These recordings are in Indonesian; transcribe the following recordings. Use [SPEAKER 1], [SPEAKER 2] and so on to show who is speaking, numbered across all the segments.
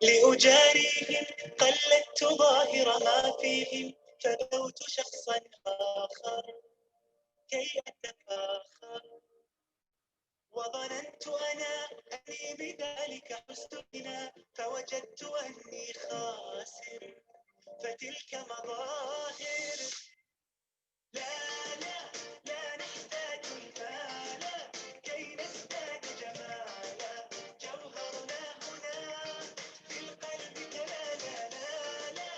[SPEAKER 1] لأجاريهم قلدت ظاهر ما فيهم، فدوت شخصا آخر كي أتفاخر، وظننت أنا أني بذلك حزت غنى، فوجدت أني خاسر، فتلك مظاهر. لا لا لا نحتاج المال كي نزداد جمالا، جوهرنا هنا في القلب تلالا. لا لا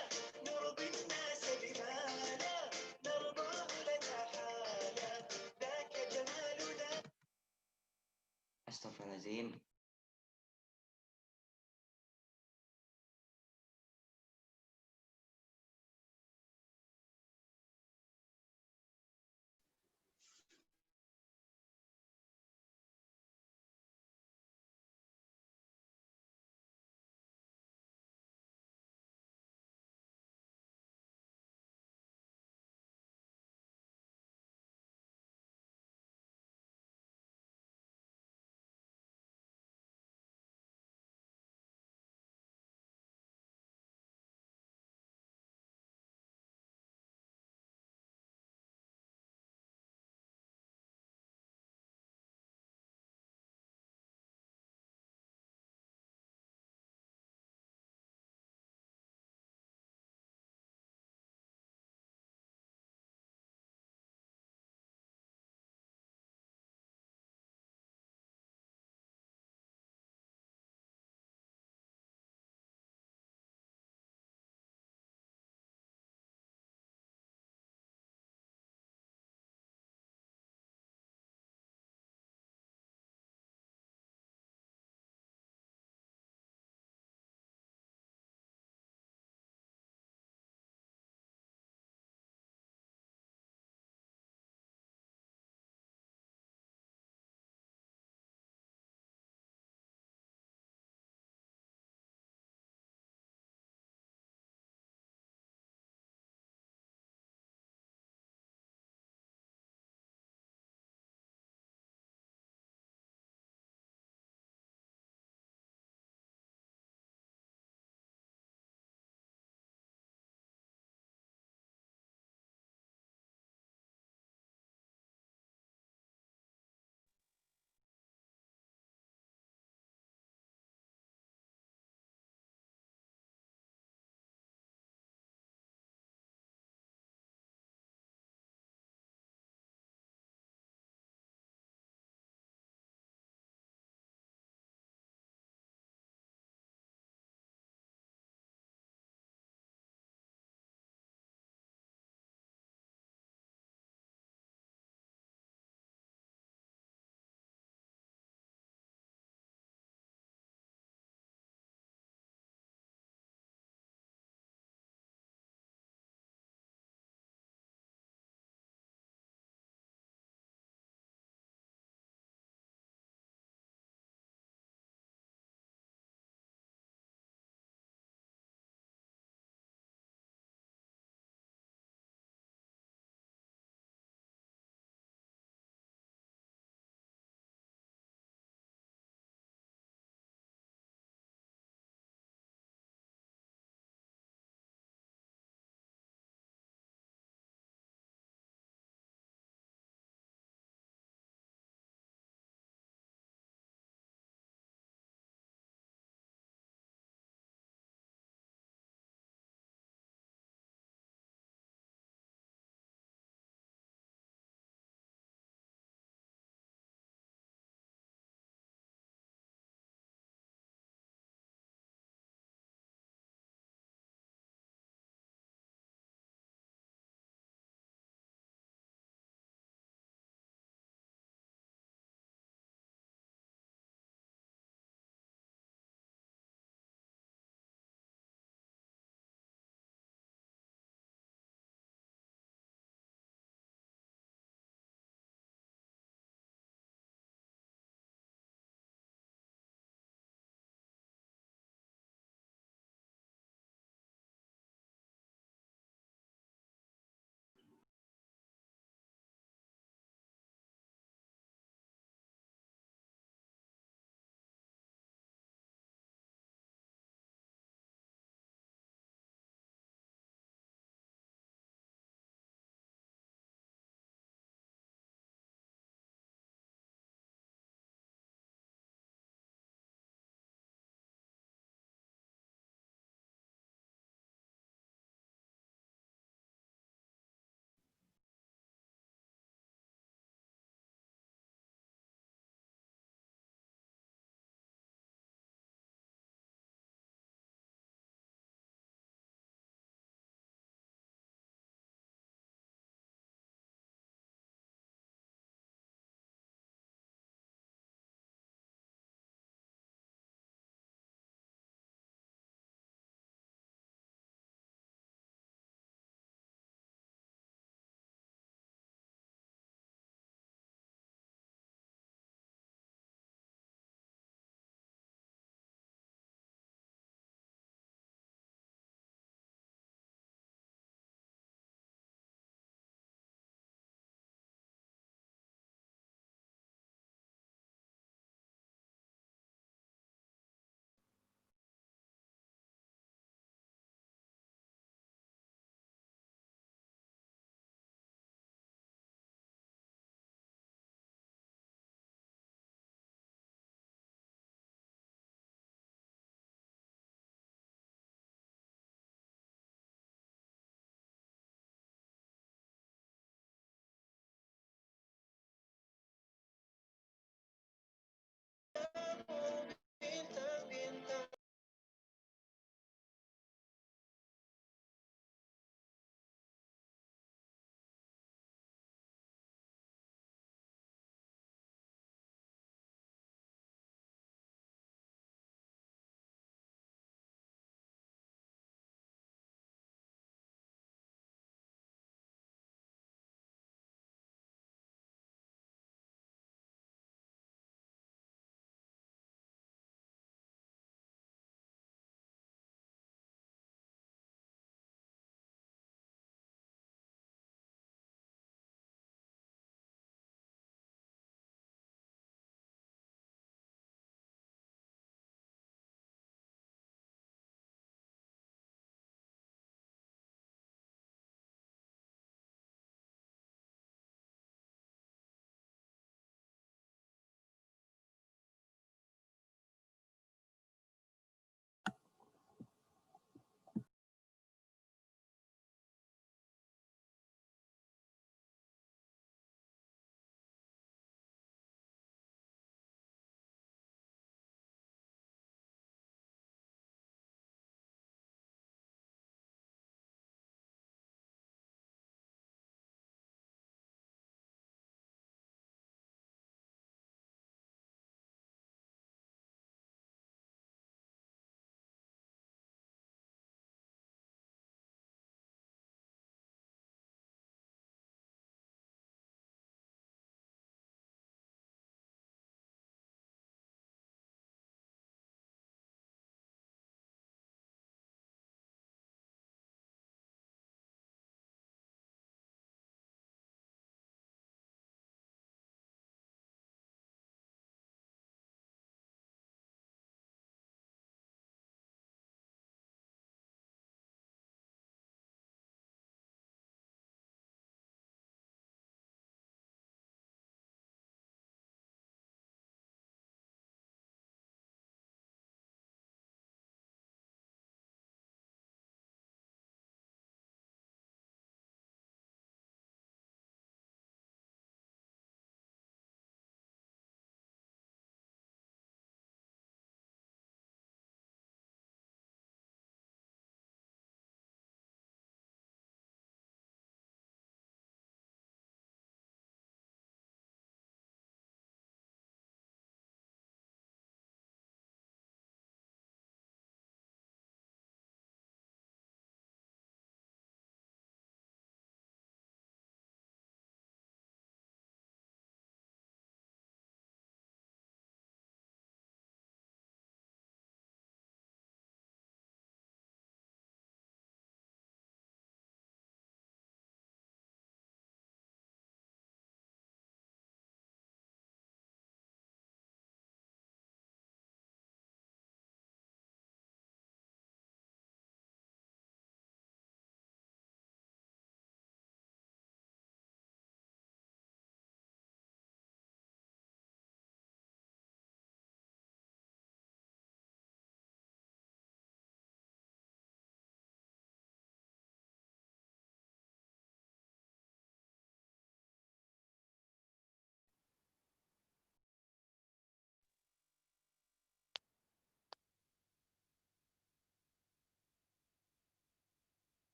[SPEAKER 1] نرضي الناس بما لا نرضاه لنا حالا، ذاك جمالنا.
[SPEAKER 2] استغفر الله العظيم.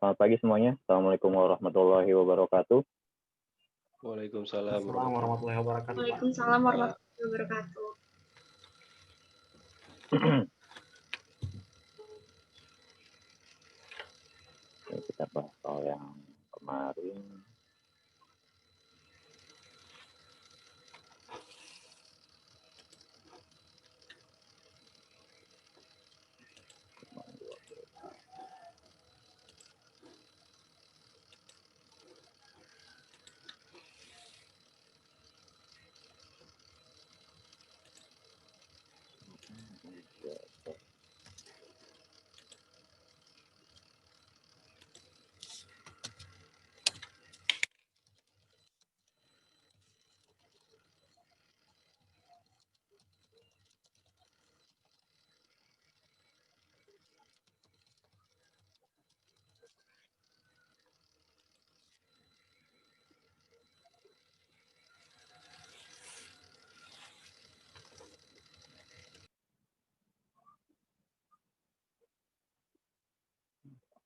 [SPEAKER 3] Selamat pagi semuanya. Assalamualaikum warahmatullahi wabarakatuh.
[SPEAKER 4] Waalaikumsalam
[SPEAKER 5] Assalamualaikum warahmatullahi wabarakatuh. Pak.
[SPEAKER 6] Waalaikumsalam warahmatullahi wabarakatuh.
[SPEAKER 3] Oke, kita bahas soal yang kemarin.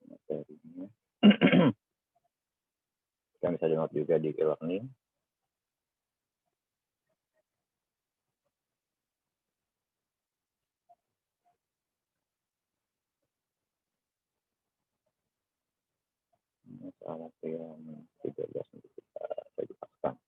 [SPEAKER 3] Materinya. Kita bisa download juga di e-learning. Ini soal yang 13 nanti kita jelaskan.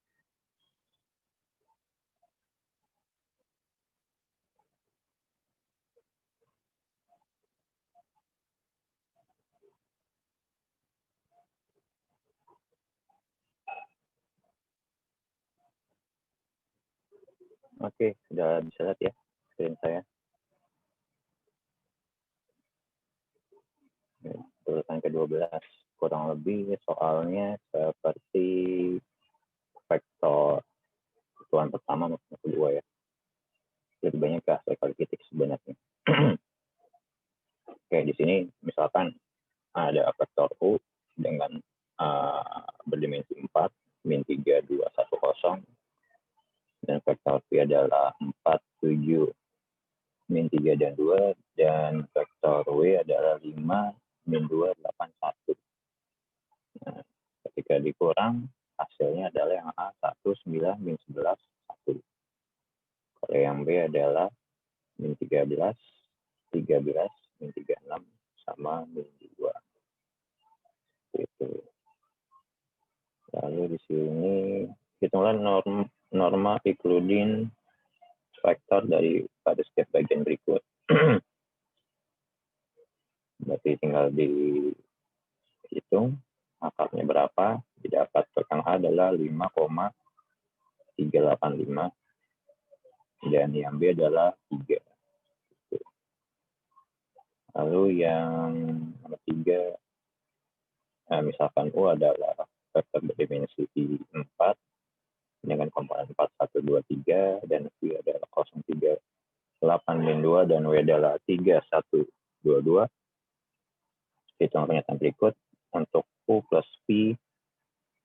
[SPEAKER 3] Oke, sudah bisa lihat ya screen saya. Tulisan ke-12 kurang lebih soalnya seperti vektor satuan pertama maupun kedua ya. Lebih banyak ke aspek kali titik sebenarnya. Oke, di sini misalkan ada vektor U dengan berdimensi 4, min 3, 2, 1, 0. Dan vektor V adalah 4, 7, min 3, dan 2. Dan vektor W adalah 5, min 2, 8, 1. Nah, ketika dikurang, hasilnya adalah yang A, 1, 9, min 11, 1. Kalau yang B adalah min 13, 13, min 36, sama min 2. Gitu. Lalu di sini hitunglah norma including vektor dari pada setiap bagian berikut. Berarti tinggal dihitung akarnya berapa, didapat yang A adalah 5,385 dan yang B adalah 3. Lalu yang nomor 3, misalkan U adalah vektor berdimensi 4 dengan komponen 4, 1, 2, 3, dan V adalah 0, 3, 8, min 2, dan W adalah 3, 1, 2, 2. Hitung pernyataan berikut. Untuk U plus V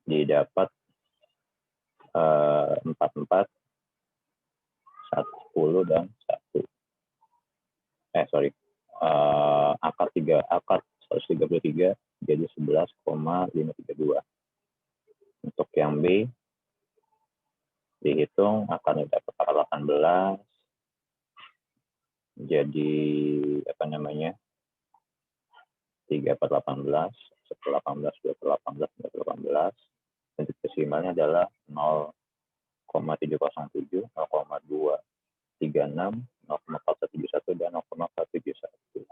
[SPEAKER 3] didapat 4, 4, 10, dan 1. Akar 133 jadi 11,532. Untuk yang B dihitung akarnya dapat akar 18 jadi 3 per 18, 1 per 18, 2 per 18, 3 per 18. Dan desimalnya adalah 0,707, 0,236, 0,471, dan 0,471.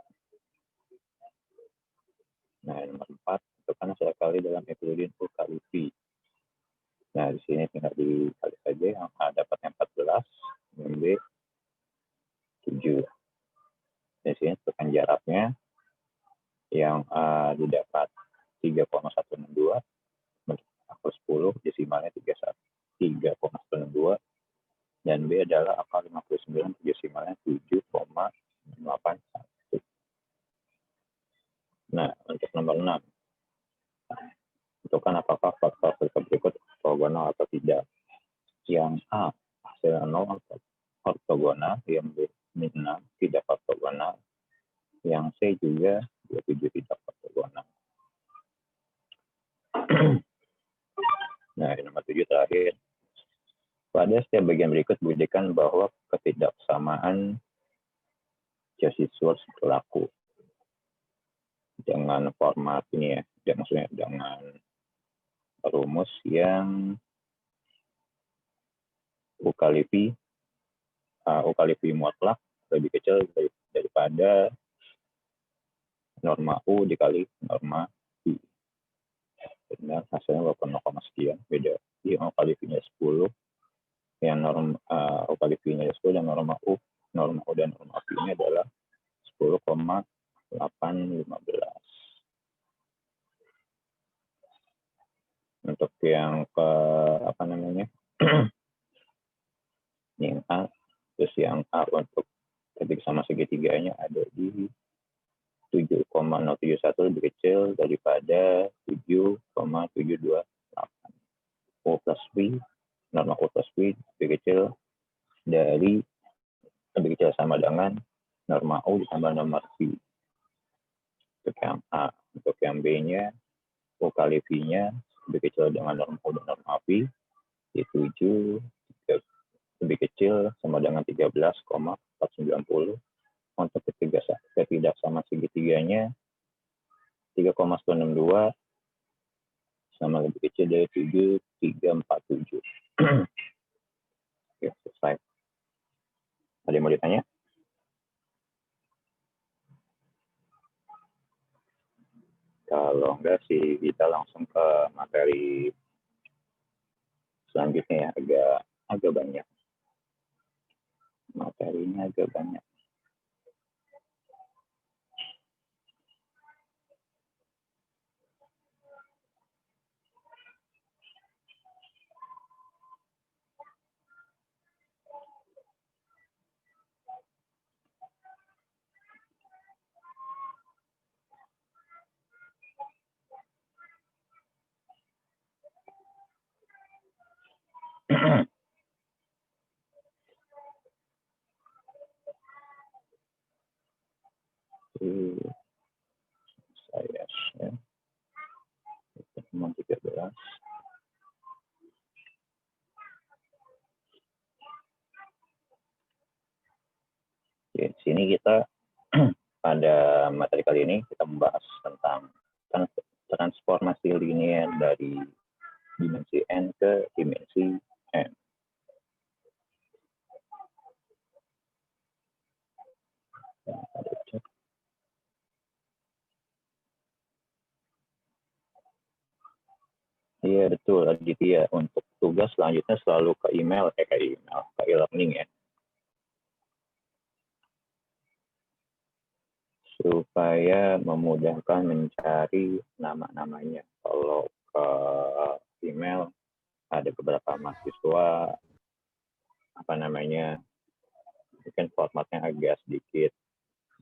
[SPEAKER 3] Nah, nomor 4, itu kan hasil kali dalam Euclidean U kali V. Nah, di sini tinggal dikali saja. Yang A dapatnya 14, yang B 7. Di sini tentukan jaraknya. Yang A didapat 3,162, akar 10, desimalnya 3,162, dan B adalah akar 59, desimalnya 7,81. Nah, untuk nomor 6, tentukan apakah faktor berikut ortogonal atau tidak. Yang A hasilnya 0 ortogonal, yang B min 6 tidak ortogonal, yang C juga 27 tidak ortogonal. 7 terakhir. Pada setiap bagian berikut buktikan bahwa ketidaksamaan Cauchy Schwarz berlaku dengan format ini ya, maksudnya dengan rumus yang U kali V mutlak lebih kecil daripada norma U dikali norma V. Benar, hasilnya 0, sekian, beda. Di U kali V-nya 10, yang norma U kali V-nya 10 dan norma U dan norma V-nya adalah 10,815. Untuk yang ke apa namanya? yang A, terus yang A untuk ketik sama segitiganya ada di 7,071 lebih kecil daripada 7,728. U plus V, norma U plus V lebih kecil sama dengan norma U ditambah norma V. Untuk yang A. Untuk yang B-nya, U kali V-nya lebih kecil dengan norma U dan norma V di 7 lebih kecil sama dengan 13,490. Untuk ketidaksamaan segitiganya 3,162 sama lebih kecil dari 7,347. Oke, selesai. Ada yang mau ditanya? Kalau enggak sih kita langsung ke materi selanjutnya ya, agak banyak. Materinya agak banyak. Saya share. Teman 13. Di sini kita pada materi kali ini kita membahas tentang transformasi linier dari dimensi n ke dimensi n. Iya betul, Aditya. Untuk tugas selanjutnya selalu ke email, ke e-learning ya. Supaya memudahkan mencari nama-namanya. Kalau ke email ada beberapa mahasiswa mungkin formatnya agak sedikit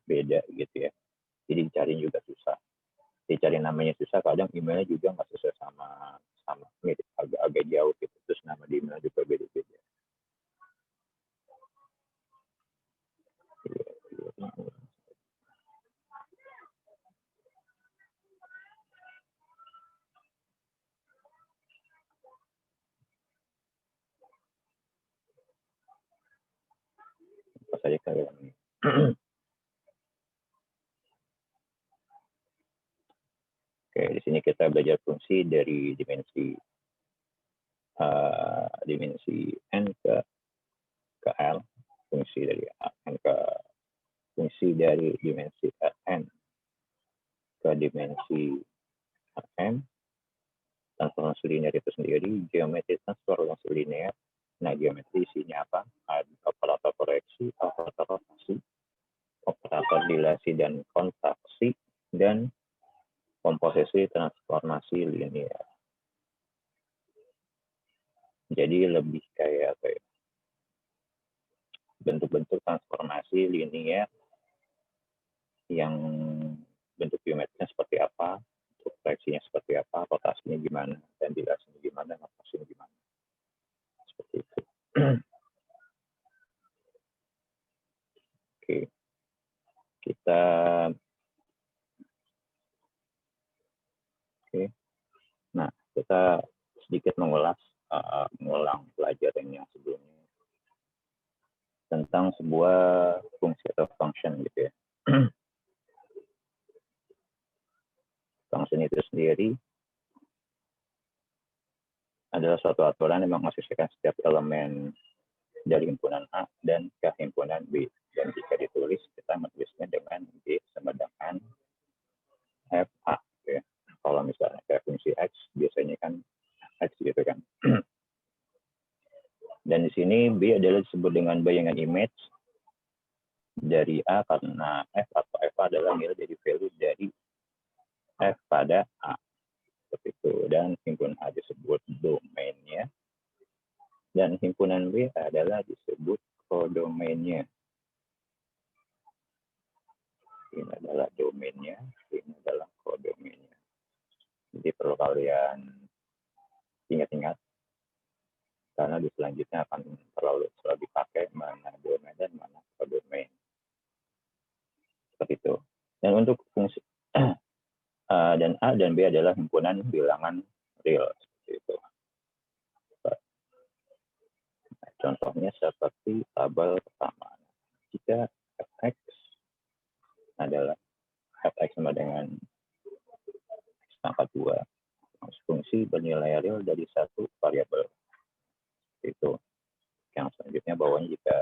[SPEAKER 3] beda gitu ya. Jadi dicari juga susah. Dicari namanya susah, kadang emailnya juga nggak sesuai sama mirip, agak jauh gitu. Terus nama di email juga beda-beda. Apa saja kalian ini. Oke, di sini kita belajar fungsi dari dimensi n ke L, fungsi dari dimensi n ke dimensi Rn, transformasi linear itu sendiri, geometri transformasi linear. Nah, geometri isinya apa? Ada operator koreksi, operator rotasi, operator dilasi dan kontraksi, dan komposisi transformasi linear. Jadi lebih kayak apa ya? Bentuk-bentuk transformasi linear yang bentuk geometrinya seperti apa, proyeksinya seperti apa, rotasinya gimana, dan dilasinya gimana, kontraksinya gimana. Seperti itu. Oke. Nah, kita sedikit mengulas ulang pelajaran yang sebelumnya tentang sebuah fungsi atau function gitu ya. Function itu sendiri adalah suatu aturan yang mengasosiasikan setiap elemen dari himpunan A dan ke himpunan B. Dan jika ditulis, kita menulisnya dengan B sama dengan FA. Gitu ya. Kalau misalnya kayak fungsi X, biasanya kan X gitu kan. Dan di sini B adalah disebut dengan bayangan image dari A karena F atau FA adalah nilai dari value dari F pada A. Seperti itu. Dan himpunan A disebut domainnya. Dan himpunan B adalah disebut kodomainnya. Ini adalah domainnya, ini adalah kodomainnya. Jadi perlu kalian ingat-ingat karena di selanjutnya akan selalu dipakai mana domain dan mana kodomain. Seperti itu. Dan untuk fungsi dan A dan B adalah himpunan bilangan real. Seperti itu. Nah, contohnya seperti tabel pertama. Jika fx adalah fx sama dengan x pangkat 2, fungsi bernilai real dari satu variabel. Itu yang selanjutnya bawahnya jika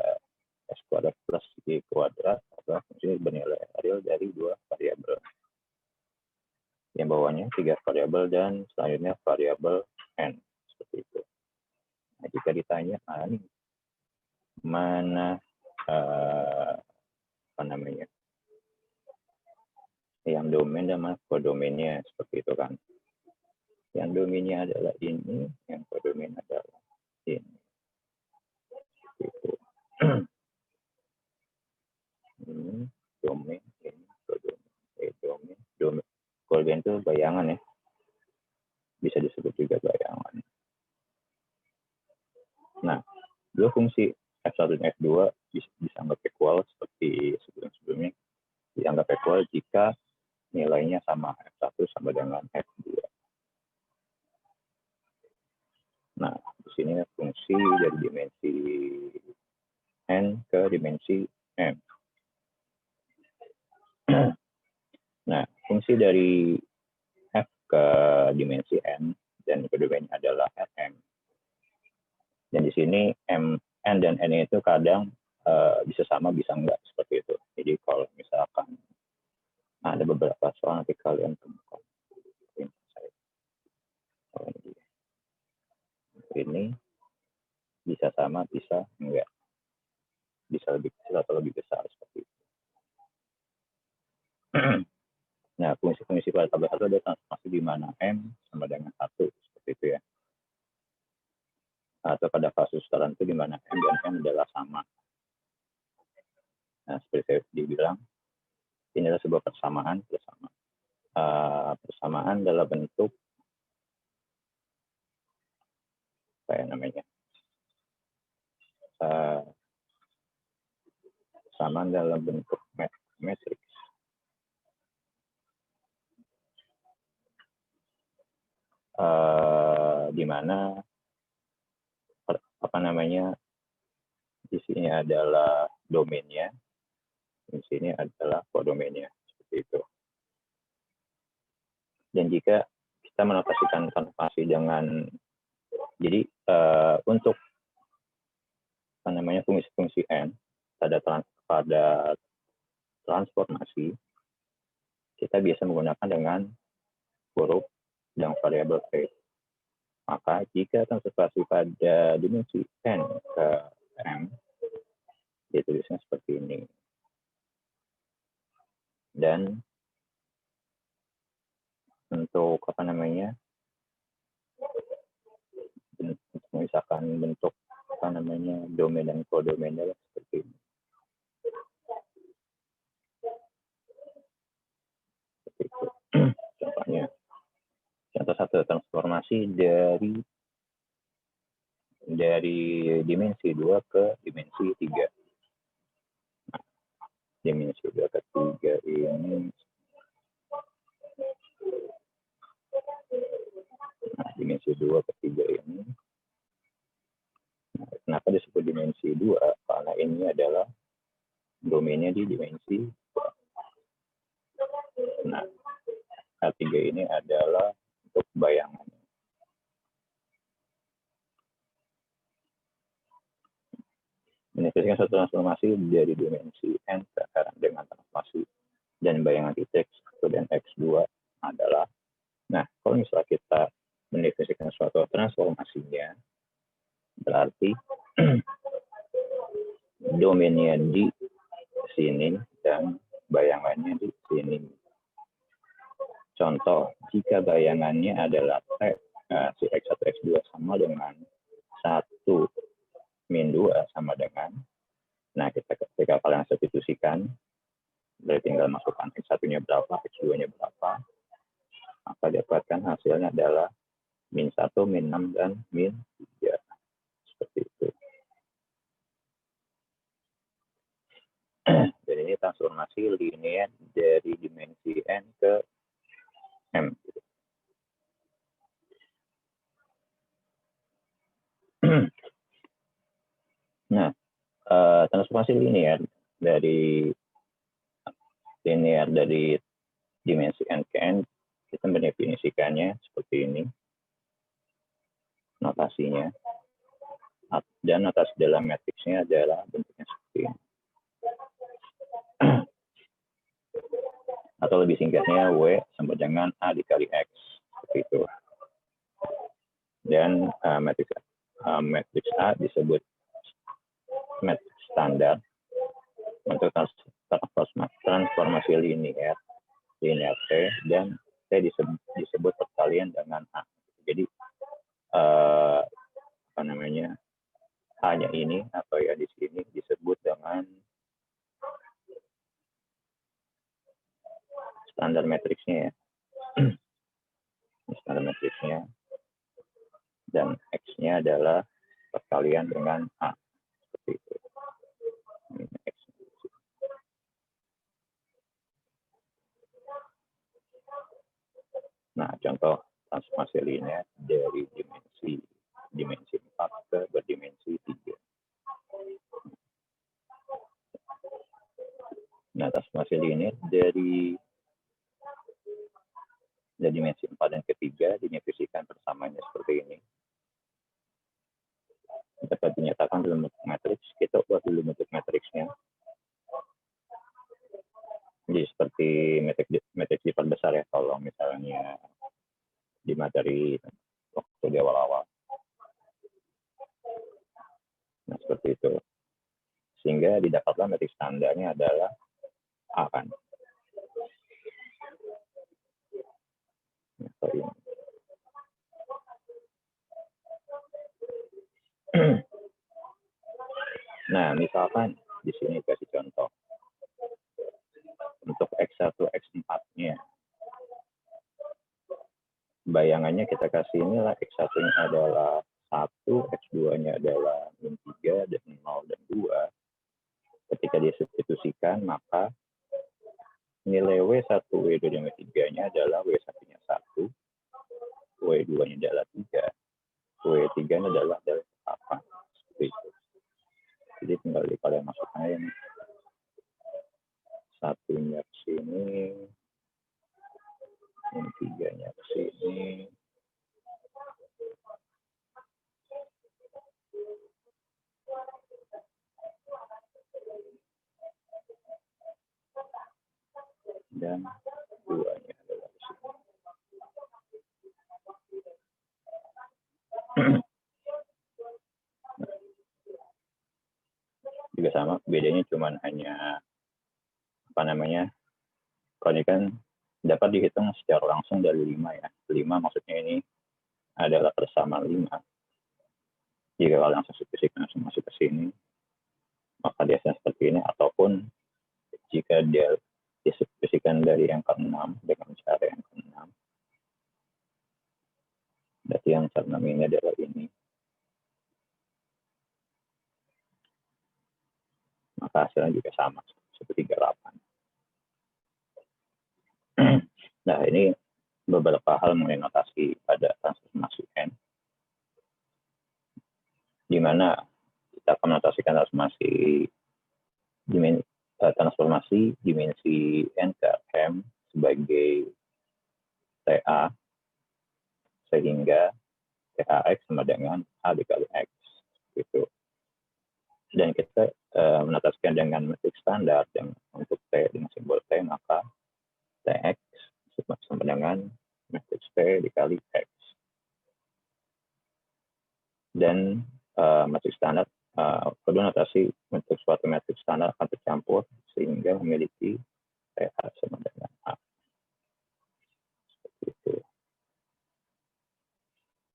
[SPEAKER 3] s kuadrat plus y kuadrat adalah fungsi bernilai real dari dua variabel. Yang bawahnya 3 variabel dan selanjutnya variabel n, seperti itu. Nah, jika ditanya mana apa namanya yang domain dan mana kodomainnya, seperti itu kan. Yang domainnya adalah ini, yang kodomain adalah ini. Itu. Ini domain, ini kodomain. Domain. Kodomain itu bayangan ya. Bisa disebut juga bayangan. Nah, dua fungsi F1 dan F2 dianggap equal seperti sebelum-sebelumnya. Dianggap equal jika nilainya sama, F1 sama dengan F2. Nah, di sini fungsi dari dimensi N ke dimensi M. Nah, fungsi dari F ke dimensi N dan keduanya adalah Fm. Dan di sini M, N dan N itu kadang bisa sama, bisa enggak, seperti itu. Jadi kalau misalkan ada beberapa soal nanti kalian temukan. Ini bisa sama, bisa enggak. Bisa lebih kecil atau lebih besar, seperti itu. Nah, fungsi-fungsi pada tabel 1 ada transformasi di mana M sama dengan 1, seperti itu ya. Atau pada kasus tertentu di mana M dan N adalah sama. Nah, seperti saya dibilang, ini adalah sebuah persamaan. Persamaan dalam bentuk apa namanya? Persamaan dalam bentuk matriks. Di mana apa namanya? Di sini adalah domainnya, di sini adalah kodomainnya, seperti itu. Dan jika kita menotasikan transformasi dengan, jadi untuk apa namanya fungsi-fungsi n pada transformasi, kita biasa menggunakan dengan huruf dan variabel p. Maka jika transformasi pada dimensi n ke m, ditulisnya seperti ini. Dan untuk apa namanya, misalkan bentuk apa namanya domain dan kodomainnya seperti ini. Seperti itu. Contohnya, contoh satu, transformasi dari dimensi 2 ke dimensi 3. Nah, dimensi 2 ke 3 ini, nah, dimensi 2 ke 3 ini Nah, kenapa disebut dimensi 2? Karena ini adalah domainnya di dimensi 2. Nah, K3 ini adalah untuk bayangan. Mendefinisikan suatu transformasi dari dimensi n sekarang dengan transformasi dan bayangan titik 1 dan X2 adalah, nah, kalau misalnya kita mendefinisikan suatu transformasinya, berarti domainnya di sini dan bayangannya di sini. Contoh, jika bayangannya adalah si X1, X2 sama dengan 1 min 2 sama dengan, nah ketika kalian substitusikan, berarti tinggal masukkan X1-nya berapa, X2-nya berapa, maka dapatkan hasilnya adalah min 1, min 6, dan min 3. Seperti itu. Jadi ini transformasi linear dari dimensi n ke m. Nah, transformasi linear dari dimensi n ke n, kita mendefinisikannya seperti ini notasinya, dan notasi dalam matriksnya adalah bentuknya seperti ini. Atau lebih singkatnya W sama dengan A dikali X, seperti itu. Dan matriks A disebut matriks standar untuk transformasi linear T, dan T disebut perkalian dengan A. Jadi apa namanya, A-nya ini atau ya di sini disebut dengan standar matriksnya ya. Standar matriksnya, dan X-nya adalah perkalian dengan A. Seperti itu. Nah, contoh transformasi linear dari dimensi 4 ke berdimensi 3. Nah, transformasi linear dari dimensi 4 dan ketiga didefinisikan persamanya seperti ini. Dapat dinyatakan dalam bentuk matriks. Kita ubah dulu bentuk matriksnya. Jadi seperti matriks diperbesar ya, kalau misalnya di materi waktu di awal-awal. Nah, seperti itu. Sehingga didapatlah matriks standarnya adalah A kan. Nah, misalkan di sini kasih contoh. Untuk X1, X4-nya. Bayangannya kita kasih inilah, X1-nya adalah 1, X2-nya adalah min 3, dan 0, dan 2. Ketika disubstitusikan, maka nilai W1, W2, dan W3-nya adalah W1-nya 1, W2-nya adalah 3, W3-nya adalah 8. Seperti itu. Jadi tinggal kalian masukkan aja nih. Satunya ke sini, yang 3-nya ke sini. Dan 2-nya adalah ke sini. Juga sama, bedanya cuma hanya apa namanya, kalau ini kan dapat dihitung secara langsung dari 5 ya. 5 maksudnya ini adalah persamaan 5. Jika kalian langsung substitusikan langsung masuk ke sini, maka dia seperti ini, ataupun jika dia disubstitusikan dari yang ke-6 dengan cara yang ke-6, berarti yang ke-6 ini adalah ini. Maka hasilnya juga sama, seperti 38. Nah, ini beberapa hal mengenai notasi pada transformasi N. di mana kita akan menotasikan transformasi dimensi n ke m sebagai TA, sehingga TAX sama dengan A dikali X gitu. Dan kita menotasikan dengan metrik standar untuk T dengan simbol T, maka TX sama dengan metrik T dikali X. Dan metrik standar, kedua notasi untuk suatu metrik standar akan tercampur sehingga memiliki TH sama dengan A. Seperti itu.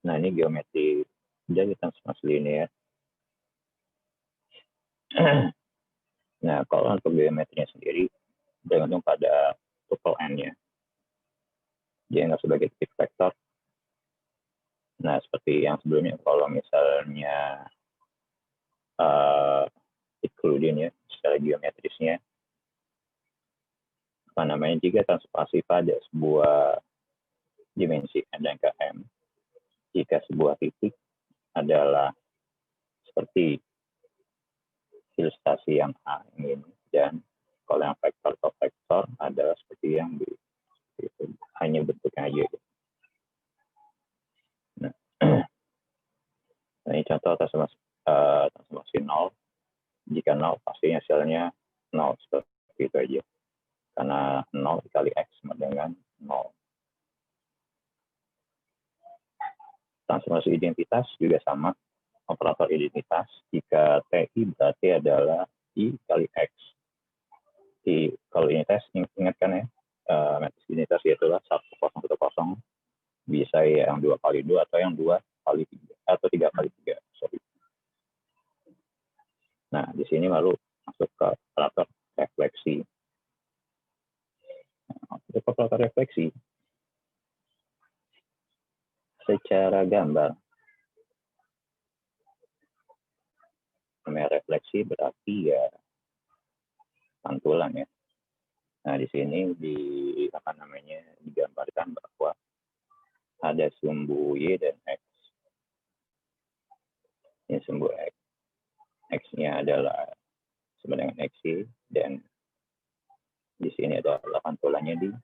[SPEAKER 3] Nah, ini geometri dari transformasi linear. Nah, kalau untuk geometrinya sendiri, bergantung pada tuple n-nya. Dia nggak sebagai titik vektor. Nah, seperti yang sebelumnya, kalau misalnya Euclidean ya, secara geometrisnya, jika transformasi pada sebuah dimensi n dan ke m, jika sebuah titik adalah seperti ilustrasi yang A ini, dan kalau yang vektor atau vektor adalah seperti yang B, itu hanya bentuknya aja. Nah, ini contoh transformasi 0. Jika 0 pastinya hasilnya 0, seperti itu aja, karena 0 dikali X sama dengan 0. Transformasi identitas juga sama, operator identitas. Jika TI berarti adalah I kali X. Kalau identitas, ingatkan ya, metrik identitas itulah 1010, bisa yang 2 kali 2 atau yang 2 kali 3 atau 3 kali 3. Sorry. Nah, di sini baru masuk ke operator refleksi. Untuk operator refleksi, secara gambar, namanya refleksi berarti ya pantulan ya. Nah, di sini digambarkan bahwa ada sumbu Y dan X. Ini sumbu X. X-nya adalah sama dengan XY, dan di sini adalah pantulannya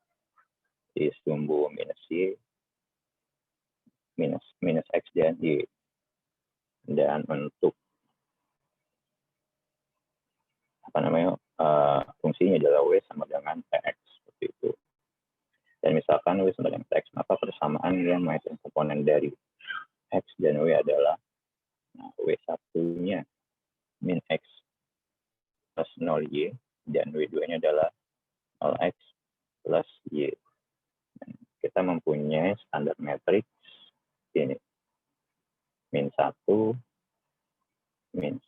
[SPEAKER 3] di sumbu minus Y, minus X dan Y. Dan untuk fungsinya adalah W sama dengan TX, seperti itu. Dan misalkan W sama dengan TX, maka persamaan yang menghasilkan komponen dari X dan W adalah W1-nya min X plus 0Y, dan W2-nya adalah 0X plus Y. Dan kita mempunyai standar matriks ini. Min 1, min 1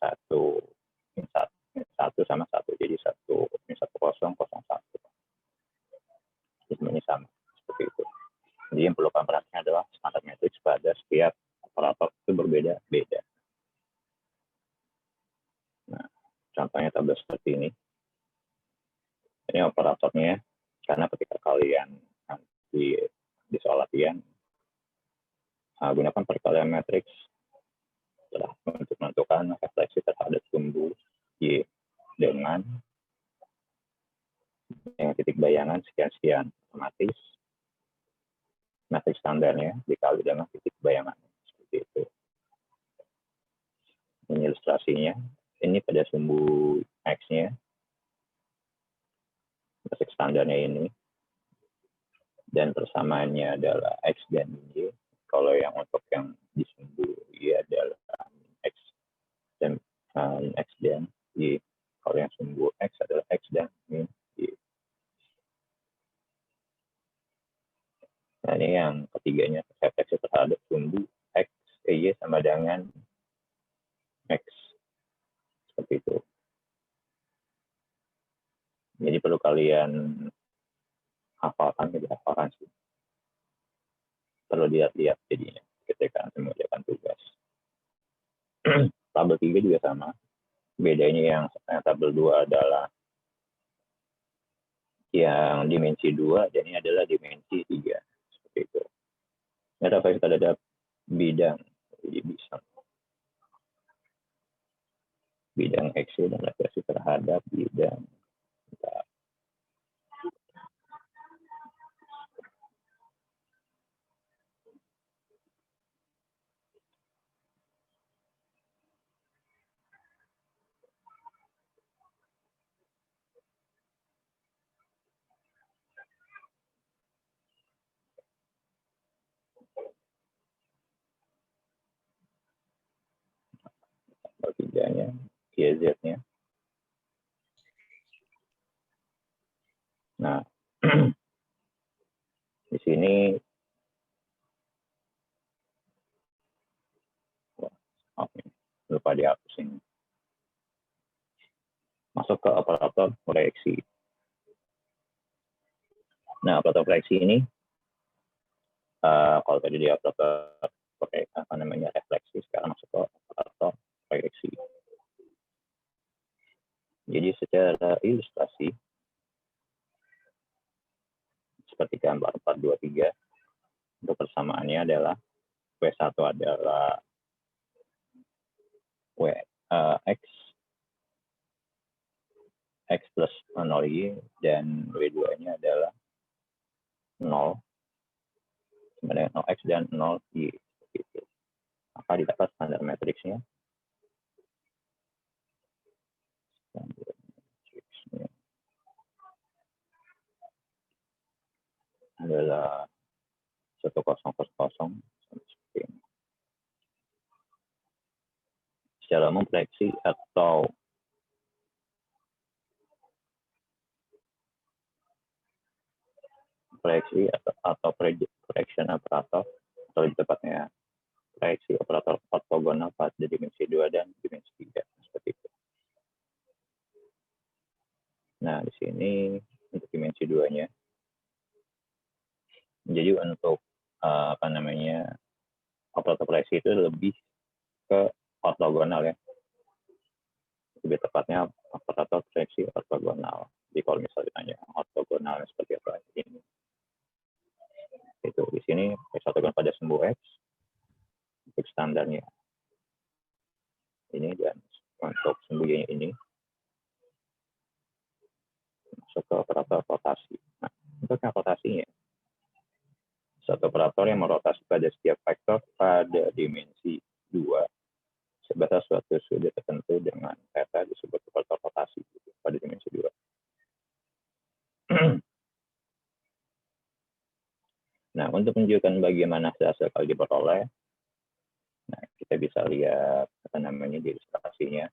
[SPEAKER 3] sama 1. Jadi min 1, 0, 0, 1. Ini sama, seperti itu. Jadi yang perlu kalian perhatikan adalah standar matriks pada setiap operator itu berbeda-beda. Nah, contohnya tabel seperti ini. Ini operatornya, karena ketika kalian di soal latihan, gunakan perkalian matriks untuk menentukan refleksi terhadap sumbu Y dengan titik bayangan sekian-sekian, otomatis matriks standarnya dikali dengan titik bayangan, seperti itu. Ini ilustrasinya. Ini pada sumbu X-nya, matriks standarnya ini, dan persamaannya adalah X dan Y. Kalau yang untuk yang di sumbu Y adalah X dan Y. Kalau yang sumbu X adalah X dan Y. Nah, ini yang ketiganya, refleksi terhadap sumbu X, Y sama dengan X. Seperti itu. Jadi perlu kalian hafalkan sih. Perlu dilihat-lihat jadinya ketika mengerjakan tugas. Tabel 3 juga sama. Bedanya yang tabel 2 adalah yang dimensi 2, dan ini adalah dimensi 3. Seperti itu. Refleksi terhadap bidang, jadi bisa. bidang X dan regresi terhadap bidang. Tiganya, YZ-nya. Nah, di sini lupa dihapus ini. Masuk ke operator proyeksi. Nah, operator proyeksi ini, kalau tadi di operator refleksi, sekarang masuk ke operator proyeksi. Jadi secara ilustrasi, seperti gambar 423, untuk persamaannya adalah W1 adalah X plus 0Y, dan W2-nya adalah 0, sama dengan 0X dan 0Y. Gitu. Maka didapat standar matriksnya. Adalah 1000 seperti ini. Secara umum proyeksi atau projection operator, atau lebih tepatnya proyeksi operator ortogonal pada dimensi 2 dan dimensi 3, seperti itu. Nah, di sini untuk dimensi 2-nya. Jadi untuk operator proyeksi itu lebih ke ortogonal ya. Lebih tepatnya operator proyeksi ortogonal. Jadi kalau misalnya ditanya ortogonalnya seperti apa ini. Itu di sini X ortogonal pada sumbu X untuk standarnya ini, dan untuk sumbu Y ini masuk ke operator rotasi. Nah, untuk yang rotasinya, satu operator yang merotasi pada setiap vektor pada dimensi 2 sebatas suatu sudut tertentu dengan theta disebut operator rotasi pada dimensi 2. Nah, untuk menunjukkan bagaimana hasil kalau diperoleh, nah, kita bisa lihat di ilustrasinya.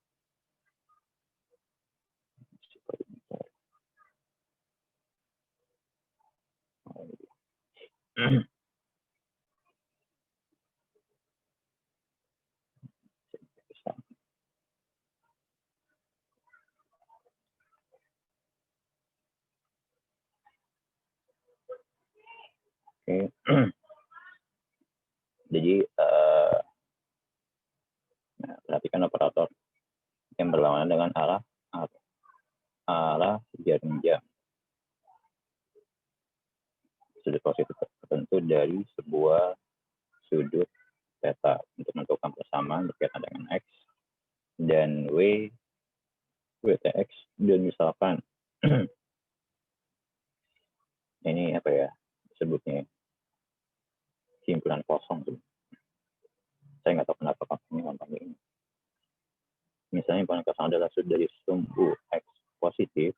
[SPEAKER 3] Oke. Jadi perhatikan operator yang berlawanan dengan arah jarum jam. Sudut positif tertentu dari sebuah sudut theta untuk menentukan persamaan berkaitan dengan X dan WTX, dan misalkan ini apa ya sebutnya, simpulan kosong tuh. Saya nggak tahu kenapa ini gampang ini. Misalnya simpulan kosong adalah sudut dari sumbu X positif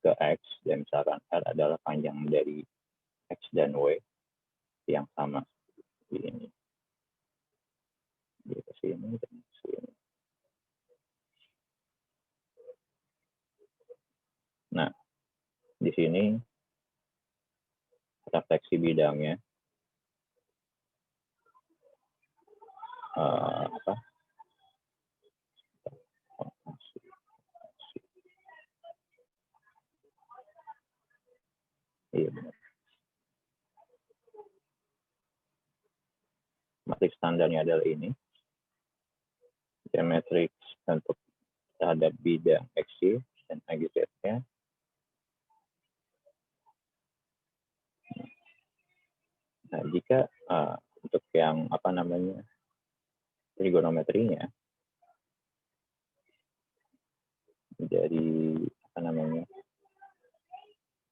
[SPEAKER 3] ke X, dan misalkan R adalah panjang dari X dan Y yang sama di ini. Di sini dan sini. Nah, di sini refleksi bidangnya iya benar. Matriks standarnya adalah ini. Matriks untuk terhadap bidang X dan XZ-nya. Nah, jika untuk yang trigonometrinya, dari apa namanya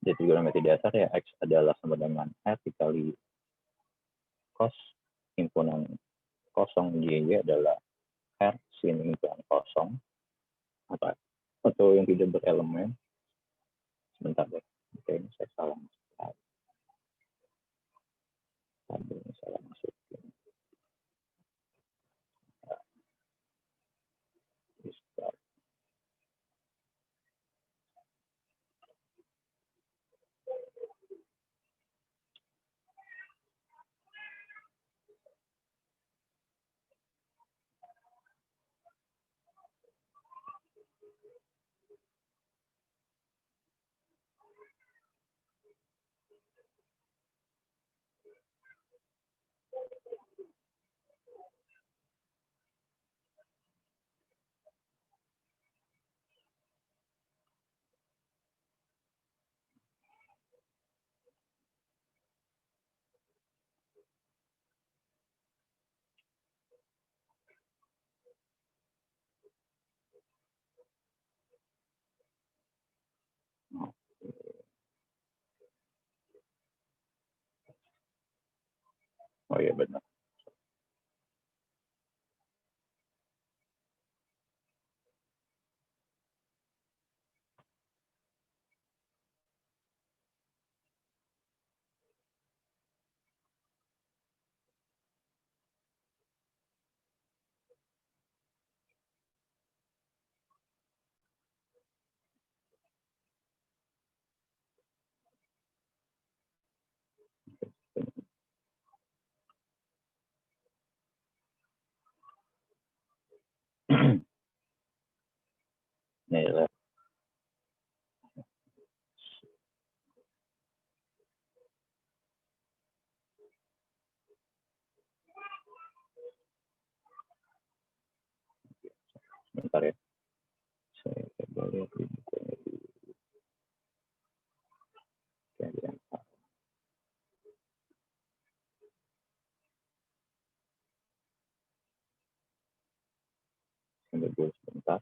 [SPEAKER 3] dari trigonometri dasar ya X adalah sama dengan R dikali cos himpunan kosong Y adalah R sin himpunan kosong atau yang tidak berelemen. Sebentar deh, oke saya salah masukin. Oh iya benar. Nih lah. Bentar ya. Saya coba lihat di bukunya dulu. Kemudian dulu sebentar.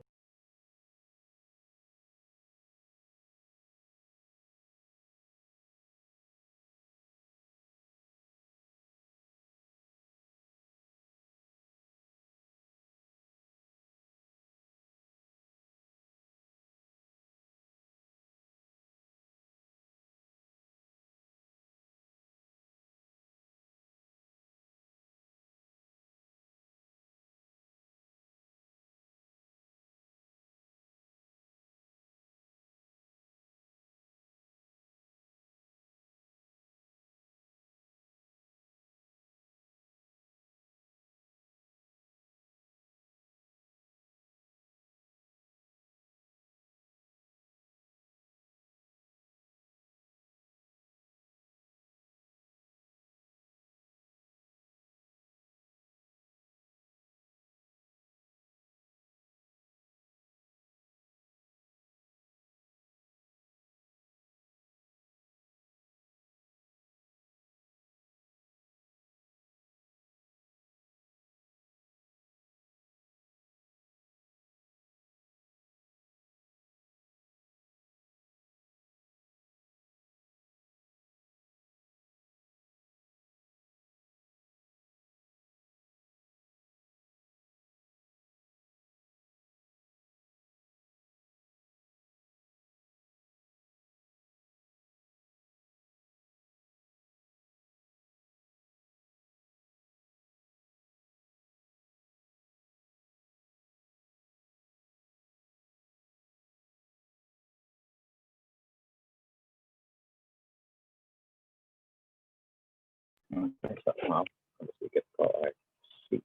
[SPEAKER 3] Maaf, ada sedikit koreksi.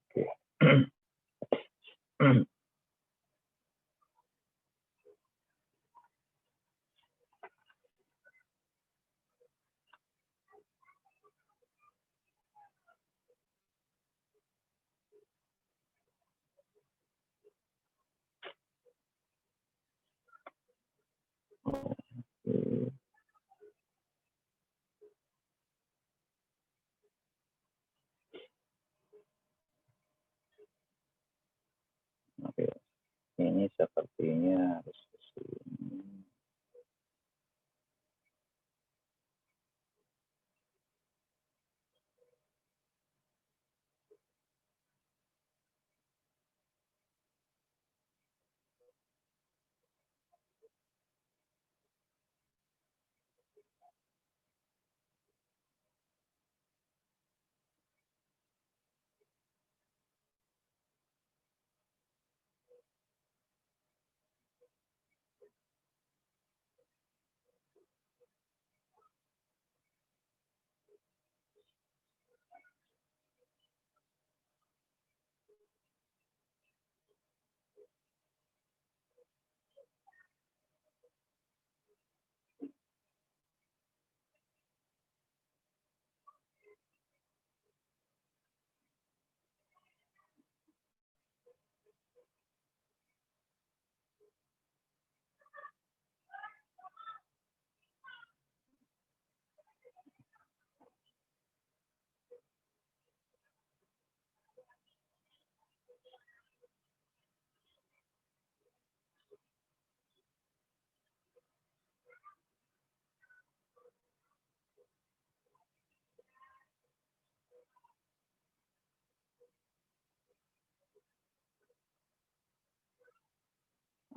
[SPEAKER 3] Oke. Oke, ini sepertinya harus ke sini.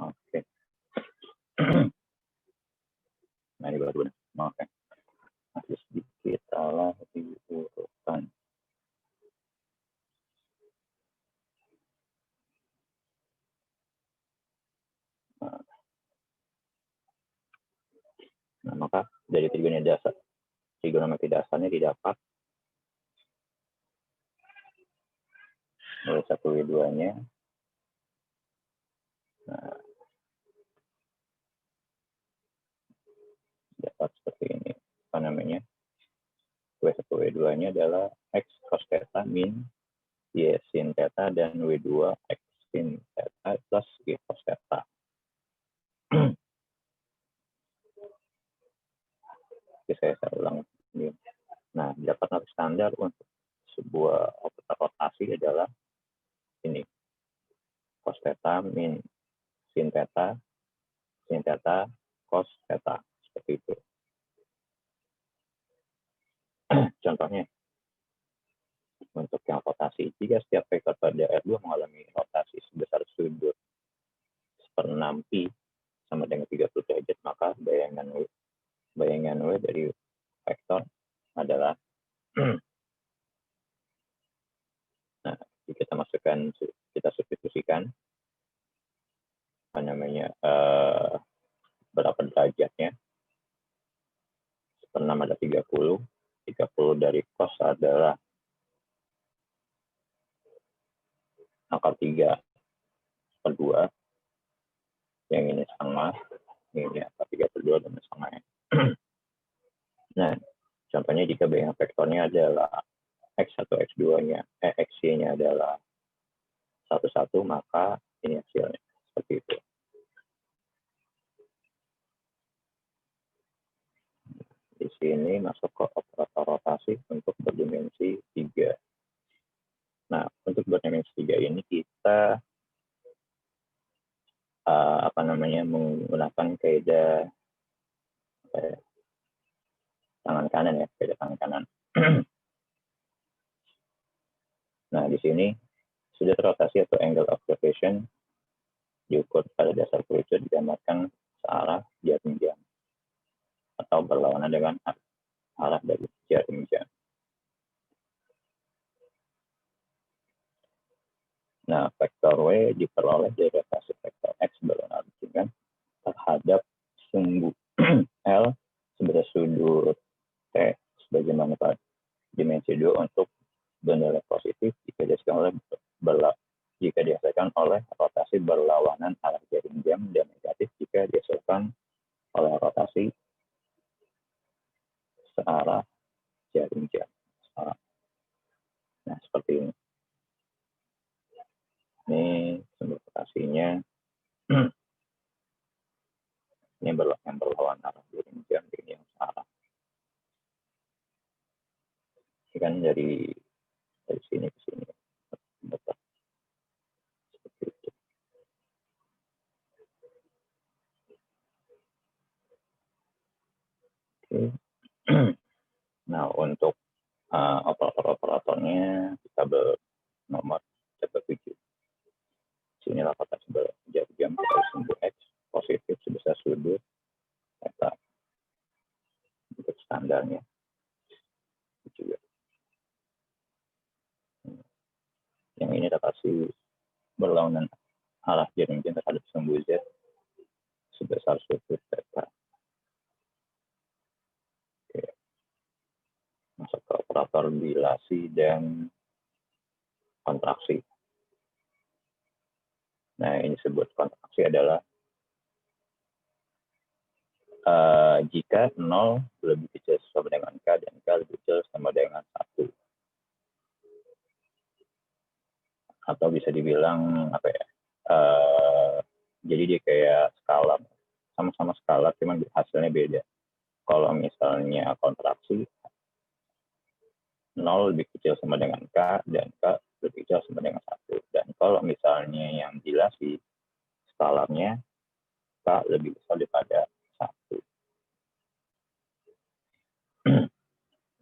[SPEAKER 3] Oke. Nah, ini baru nih. Oke. Masih sedikit salah di urutan. Nah, maka dari trigonometri dasarnya didapat oleh 1W2-nya. Nah, dapat seperti ini. Apa namanya? W1W2-nya adalah X cos theta min Y sin theta dan W2 X sin theta plus Y cos theta. Oke, saya ulang ini. Nah, dapat nilai standar untuk sebuah operator rotasi adalah ini. Cos theta min sin theta, cos theta. Seperti itu. Contohnya, untuk yang rotasi, jika setiap vektor pada R2 mengalami rotasi sebesar sudut 1/6 pi sama dengan 30 derajat, maka bayangan W dari vektor adalah nah, jika kita substitusikan apa namanya berapa derajatnya, 1/6 ada 30 dari cos adalah angka 3/2, yang ini sama, ini angka 3/2 dan sama. Nah, contohnya jika bayangan vektornya adalah X1, X2-nya, X-nya adalah 1, maka ini hasilnya. Seperti itu. Di sini masuk ke operator rotasi untuk berdimensi 3. Nah, untuk berdimensi 3 ini kita menggunakan kaidah tangan kanan ya, kaidah tangan kanan. Nah, di sini sudut rotasi atau angle of rotation diukur pada dasar kerucut digambarkan searah jarum jam atau berlawanan dengan arah dari jarum jam. Nah, vektor W diperoleh dari rotasi vektor X berlawanan dengan terhadap sumbu L sebesar sudut T sebagaimana pada dimensi 2 untuk benda positif jika dihasilkan oleh jika dihasilkan oleh rotasi berlawanan arah jaring jam, dan negatif jika dihasilkan oleh rotasi searah jaring jam. Nah, seperti ini. Ini sumber rotasinya. Ini yang berlawanan arah jaring jam, ini yang searah. Ini kan dari sini ke sini. Seperti itu. Oke. Nah, untuk operator-operatornya kita nomor 7. Sinilah rotasi jaring jam kita sumbu X positif sebesar sudut theta untuk standarnya juga. Yang ini rotasi berlawanan arah jaring jam terhadap sumbu Z sebesar sudut theta. Oke. Masuk ke operator dilasi dan kontraksi. Nah, ini disebut kontraksi adalah jika 0 lebih kecil sama dengan K dan K lebih kecil sama dengan 1. Atau bisa dibilang apa ya? Jadi dia kayak skala, sama-sama skala, cuman hasilnya beda. Kalau misalnya kontraksi 0 lebih kecil sama dengan K dan K lebih kecil sama dengan 1. Dan kalau misalnya yang dilasi skalanya K lebih besar daripada 1.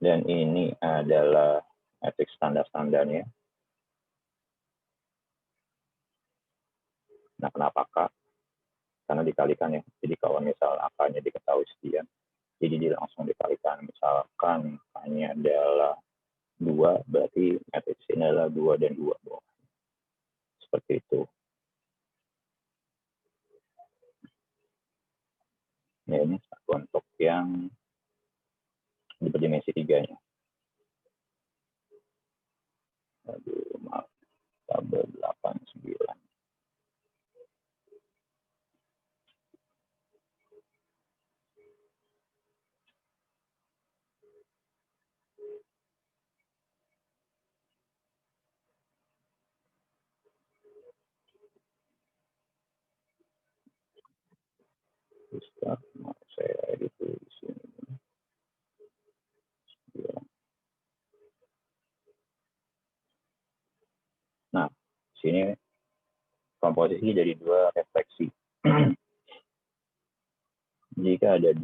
[SPEAKER 3] Dan ini adalah matriks standar-standarnya. Nah, kenapa K? Karena dikalikan ya. Jadi kalau misal angkanya diketahui sekian, jadi dia langsung dikalikan. Misalkan K-nya adalah 2, berarti matriks ini adalah 2 dan 2. Seperti itu. Ya, ini untuk yang di berdimensi 3-nya. Aduh, maaf. Tabel 89. Mau saya edit di sini. Nah, sini komposisi dari 2 refleksi. Jika ada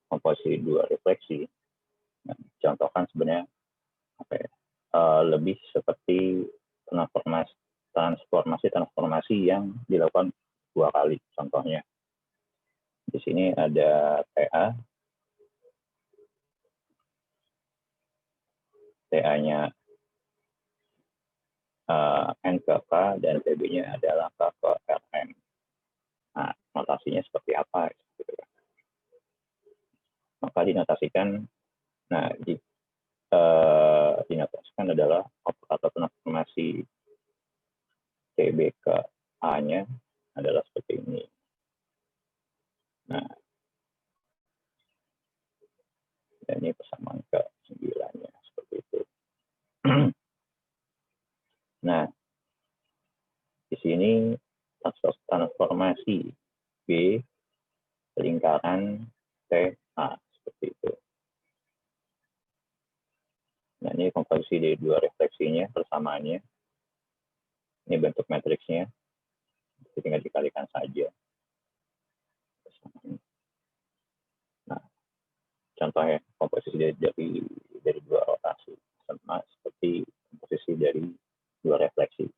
[SPEAKER 3] komposisi 2 refleksi, nah, contohkan sebenarnya apa ya, lebih seperti transformasi yang dilakukan 2 kali. Contohnya di sini ada TA-nya N ke K dan PB-nya adalah K ke RM. Nah, notasinya seperti apa? Maka dinotasikan, dinotasikan adalah operator transformasi TB ke A-nya adalah seperti ini. Nah, dan ini persamaan ke 9-nya seperti itu. Nah, di sini transformasi B lingkaran TA seperti itu. Nah, ini komposisi dari 2 refleksinya, persamaannya. Ini bentuk matriksnya. Tinggal dikalikan saja. Nah, contohnya komposisi dari 2 rotasi sama seperti komposisi dari 2 refleksi.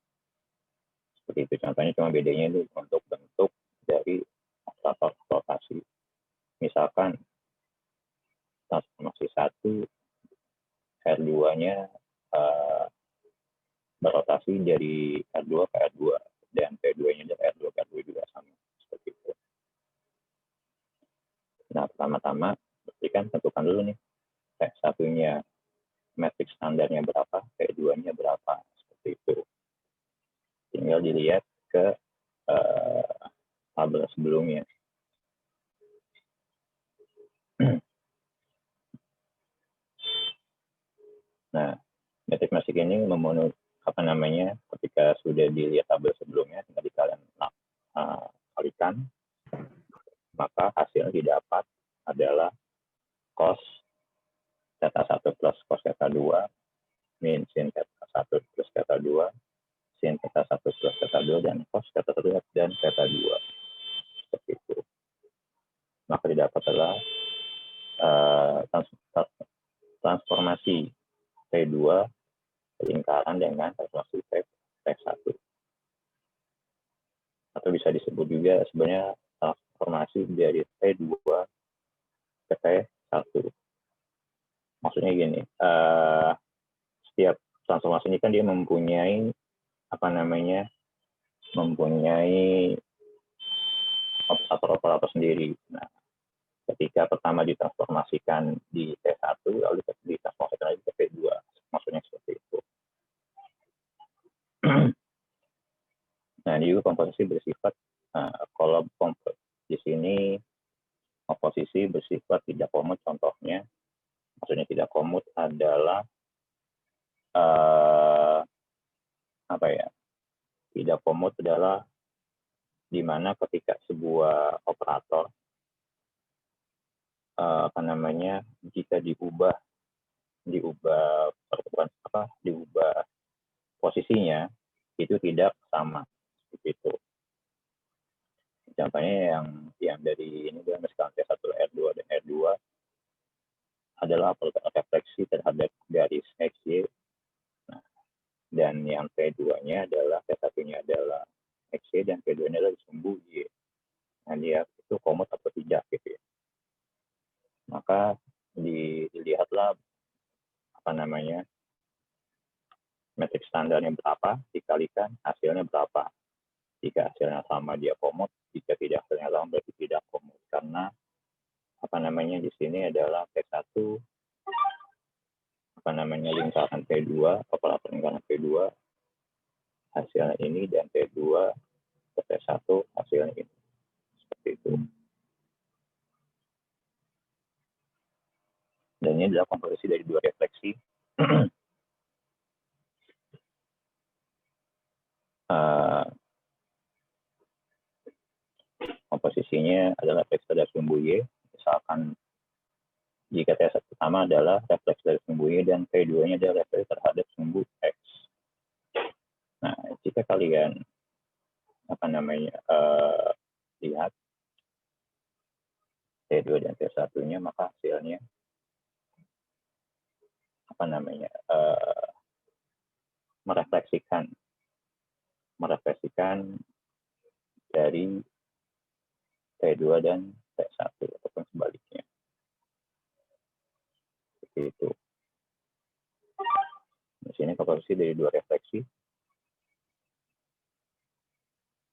[SPEAKER 3] Seperti itu contohnya, cuma bedanya itu untuk bentuk dari operator rotasi. Misalkan transformasi 1 R2-nya berotasi dari R2 ke R2 dan P2-nya dari R2 ke R2 juga sama seperti itu. Nah, pertama-tama kan tentukan dulu nih P1-nya matriks standarnya berapa, P2-nya berapa, seperti itu. tinggal dilihat ke tabel sebelumnya. Nah, metrik masuk ini memenuhi ketika sudah dilihat tabel sebelumnya, tinggal kalian kalikan, maka hasil didapat adalah cos theta 1 plus cos theta 2 min sin theta 1 plus theta 2 sin theta 1 plus theta 2 dan cos theta 1 dan theta 2. Seperti itu. Maka didapat adalah transformasi T2 lingkaran dengan transformasi T1. Atau bisa disebut juga sebenarnya transformasi dari T2 ke T1. Maksudnya gini, setiap transformasi ini kan dia mempunyai operator sendiri. Nah, ketika pertama ditransformasikan di T1, lalu ditransformasikan lagi ke T2. Maksudnya seperti itu. Nah, ini juga komposisi bersifat, kalau di sini komposisi bersifat tidak komut, contohnya, maksudnya tidak komut adalah, tidak komut adalah di mana ketika sebuah operator jika diubah posisinya itu tidak sama, begitu. Contohnya yang dari ini misalkan T1 R2 dan R2 adalah refleksi terhadap garis XY. Nah, dan yang T2-nya adalah T1-nya adalah XY dan T2-nya adalah sumbu Y. Nah, dia itu komut atau tidak gitu ya. Maka dilihatlah metrik standarnya berapa dikalikan hasilnya berapa. Jika hasilnya sama dia komut, jika tidak hasilnya sama berarti tidak komut. Karena di sini adalah T1 lingkaran T2, operator lingkaran T2 hasilnya ini, dan T2 ke T1 hasilnya ini. Seperti itu. Dan ini adalah komposisi dari dua refleksi. Komposisinya adalah refleksi dari sumbu Y. Misalkan jika T1 pertama adalah refleksi dari sumbu Y dan T2-nya adalah refleksi terhadap sumbu X. Nah, jika kalian lihat T2 dan T1-nya, maka hasilnya merefleksikan dari T2 dan T1 ataupun sebaliknya. Seperti itu. Di sini komposisi dari dua refleksi.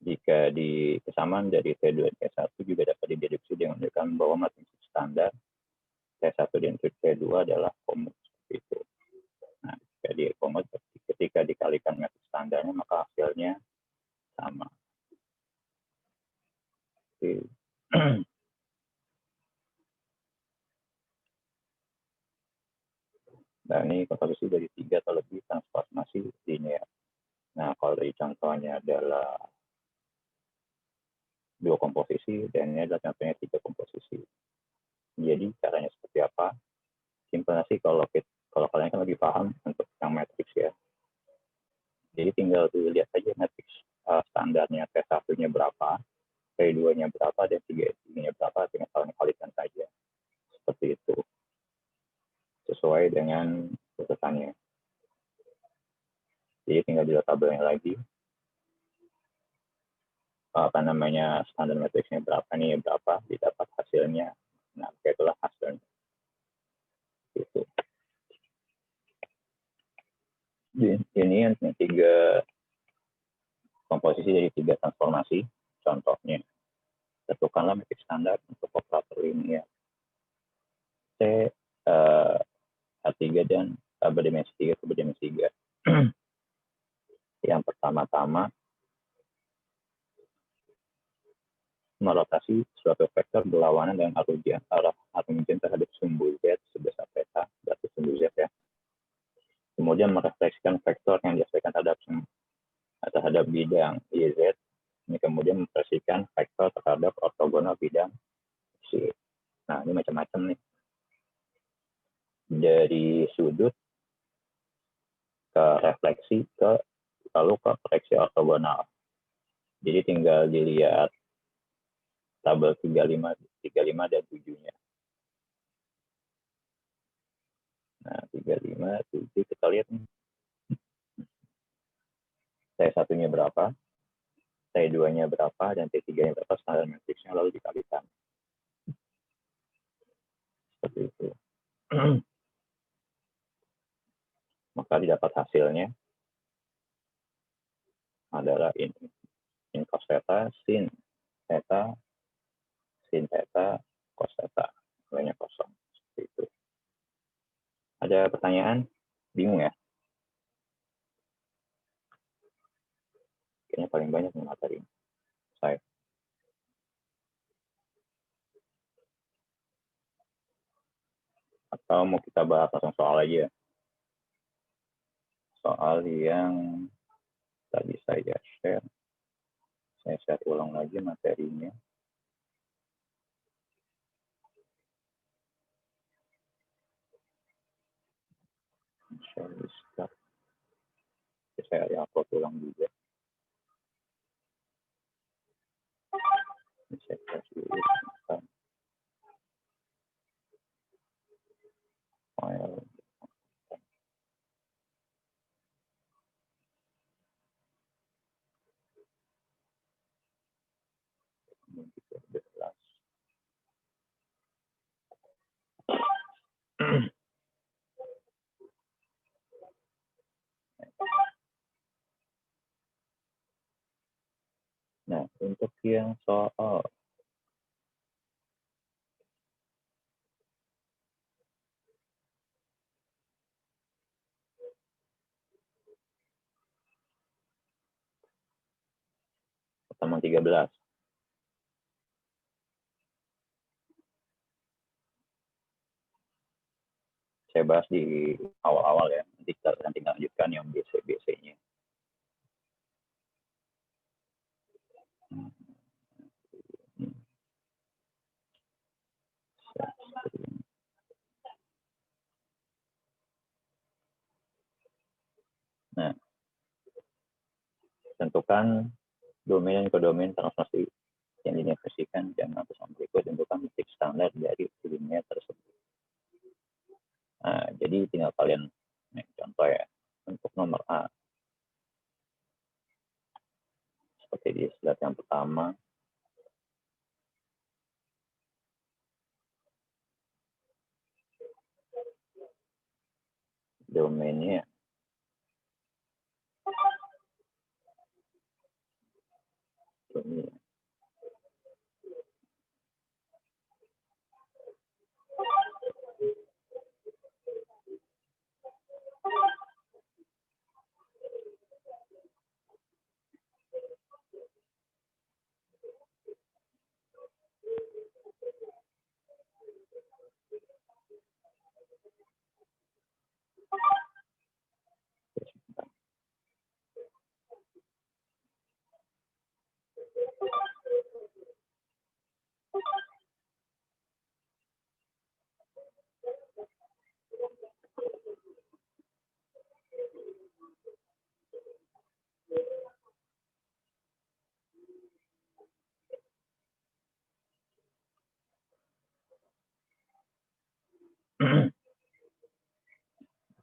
[SPEAKER 3] Jika di kesamaan dari T2 dan T1 juga dapat dideduksi dengan menunjukkan bahwa metrik standar T1 dan T2 adalah komut. Seperti itu. Nah, jika dia komut, ketika dikalikan metrik standarnya, maka hasilnya sama. Oke. Nah, ini komposisi dari 3 atau lebih transformasi linear. Nah, kalau dari contohnya adalah 2 komposisi, dan ini adalah contohnya 3 komposisi. Jadi, caranya seperti apa? Simpelnya sih, kalau kalian kan lebih paham untuk yang matriks ya. Jadi, tinggal dilihat saja matriks standarnya T1-nya berapa, T2-nya berapa, dan 3-nya berapa, tinggal kalian kalikan saja. Seperti itu. Sesuai dengan urutannya. Jadi tinggal dilihat tabelnya lagi. Standar matriksnya berapa nih, berapa didapat hasilnya. Nah, itulah hasilnya. Gitu. Ini yang 3 komposisi dari 3 transformasi. Contohnya, tentukanlah metrik standar untuk operator linear H3 dan berdimensi 3 ke berdimensi 3. Yang pertama-tama merotasi suatu vektor berlawanan dengan arah Armington terhadap sumbu Z sebesar theta, berarti sumbu Z ya. Kemudian merefleksikan vektor yang dihasilkan terhadap bidang YZ. Ini kemudian memprediksikan vektor terhadap ortogonal bidang C. Nah, ini macam-macam nih. Dari sudut ke refleksi lalu ke proyeksi ortogonal. Jadi tinggal dilihat tabel 35 dan 7-nya. Nah, 35, 7 kita lihat nih. T1-nya berapa, T2-nya berapa, dan T3-nya berapa, standar matriksnya lalu dikalikan. Seperti itu. Maka didapat hasilnya adalah ini. Sin cos theta, sin theta, cos theta. Nilainya kosong. Seperti itu. Ada pertanyaan? Bingung ya? Kayaknya paling banyak nih materi saya. Atau mau kita bahas langsung soal aja? Soal yang tadi saya share. Saya share ulang lagi materinya. Saya upload ulang juga. Saya kasih file. Nah, untuk yang soal pertemuan 13. Saya bahas di awal-awal ya. Nanti kita lanjutkan yang BC-BC-nya. Nah, tentukan domain dan kodomain transformasi yang didefinisikan dan atas berikut tentukan metrik standar dari filmnya tersebut. Nah, jadi tinggal kalian contoh ya. Untuk nomor A, seperti di slide yang pertama, domainnya ini.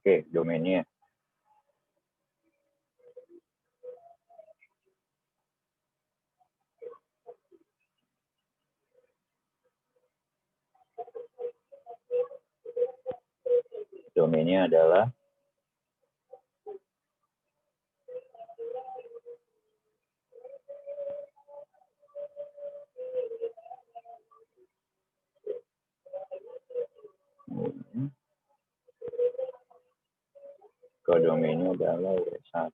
[SPEAKER 3] Oke, domainnya. Domainnya adalah kodomainnya adalah W1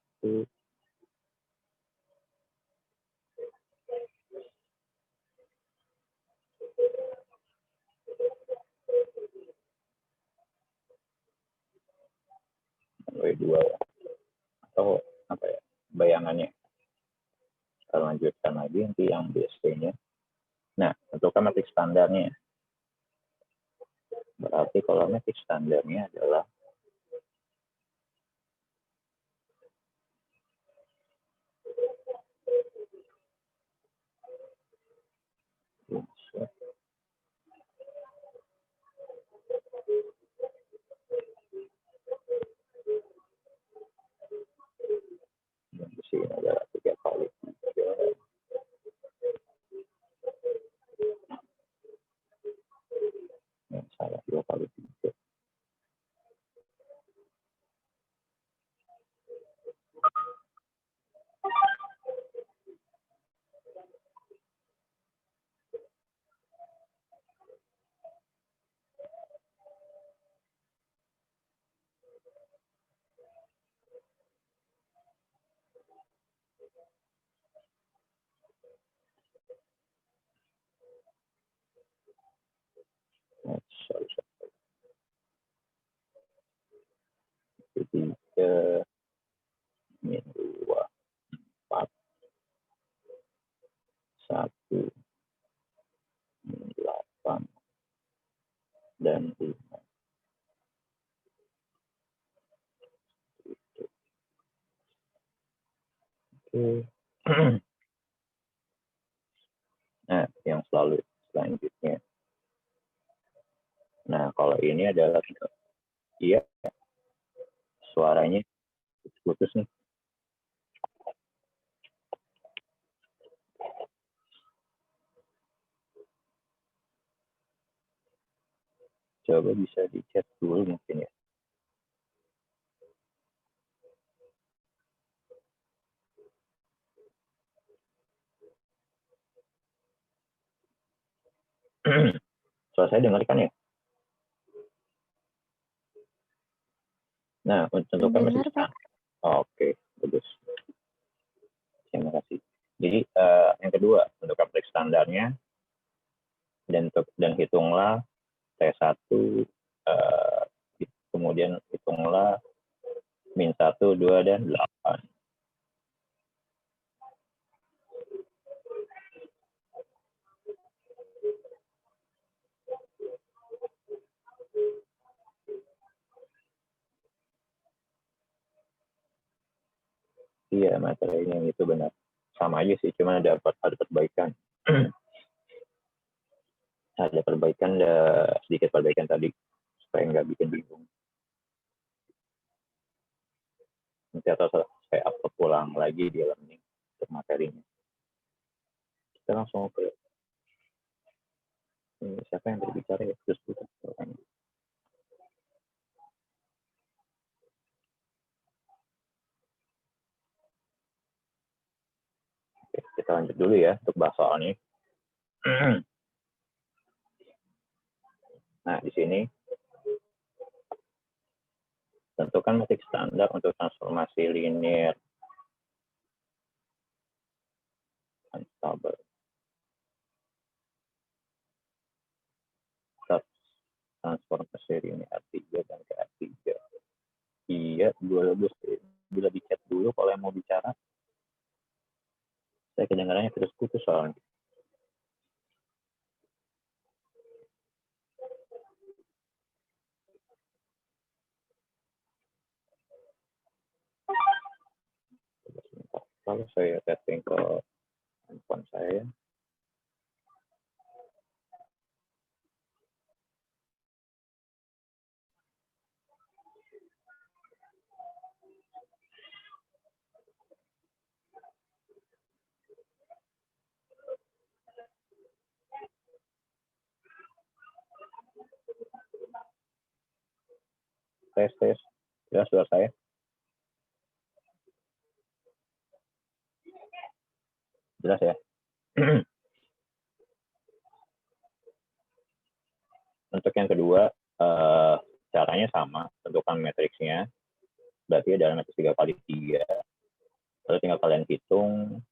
[SPEAKER 3] 2 ya. Atau apa ya bayangannya. Kita lanjutkan lagi nanti yang BSP-nya. Nah, tentukan metrik standarnya. Berarti kalau metrik standarnya adalah yang di sini adalah 3 kali 3. Yang salah 2 kali 3. Sorry. 3 min 2 4 1 min 8 dan 5. Oke. Nah, yang selanjutnya. Nah, kalau ini adalah iya suaranya putus nih. Coba bisa di-chat dulu mungkin ya. Suara saya dengarkan ya? Nah, untuk
[SPEAKER 6] Dengar, Pak.
[SPEAKER 3] Oke, bagus. Terima kasih. Jadi yang kedua untuk metrik standarnya dan hitunglah T1 kemudian hitunglah min 1, 2 dan 8. Iya, materinya itu benar. Sama aja sih, cuma ada perbaikan. Ada perbaikan, sedikit perbaikan tadi, supaya nggak bikin bingung. Nanti atau saya upload ulang lagi di dalam ini, untuk materinya. Kita langsung ke siapa yang berbicara ya? Terus kita kita lanjut dulu ya untuk bahas soal ini. Nah, di sini tentukan metrik standar untuk transformasi linear unstable. Transformasi linear R3 dan ke R3. Iya, boleh di-chat dulu kalau yang mau bicara. Saya kedengarannya putus-putus soalnya. Kalau saya setting ke handphone saya, tes. Jelas suara saya? Jelas ya? Untuk yang kedua, caranya sama, tentukan matriksnya. Berarti adalah matriks 3 kali 3. Lalu tinggal kalian hitung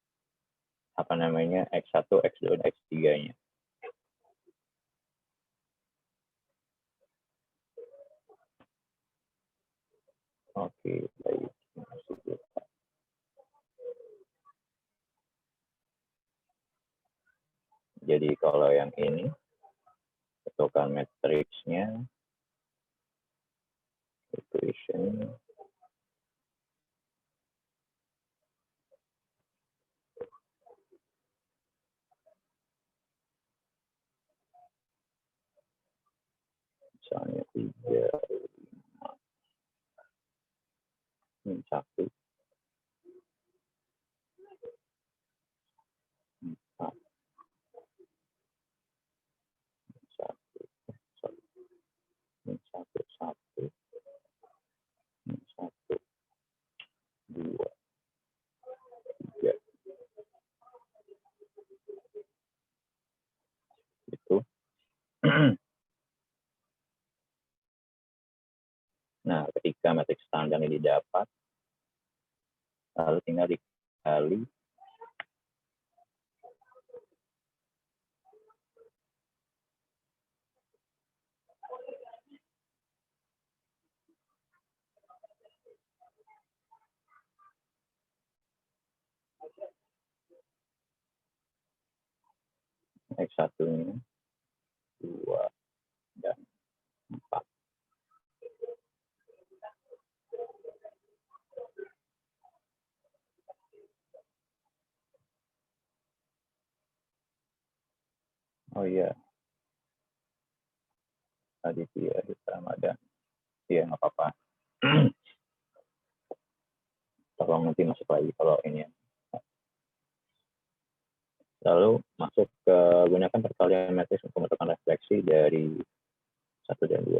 [SPEAKER 3] X1, X2, dan X3-nya. Oke, ini, tentukan matriksnya, equation, misalnya 3, 5, 1, 4, 1, 1, 1, 1, 2, 3, itu. Nah, ketika matriks standar ini didapat, lalu tinggal dikali X1-nya, 2, dan 4. Oh iya, Aditya Ramadan. Iya, nggak apa-apa. Tolong nanti masuk lagi kalau ini. Lalu masuk ke gunakan perkalian matriks untuk menentukan refleksi dari 1 dan 2.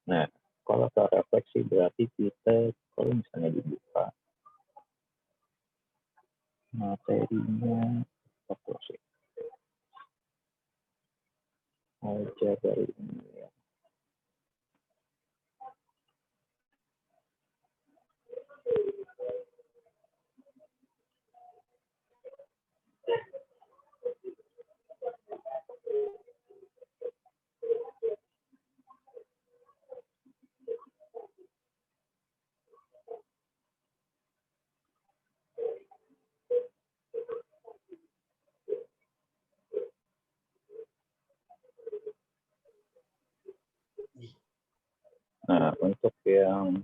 [SPEAKER 3] Nah, kalau ke refleksi berarti kita kalau misalnya dibuka materinya apa sih? Aja dari ini ya. Nah, untuk yang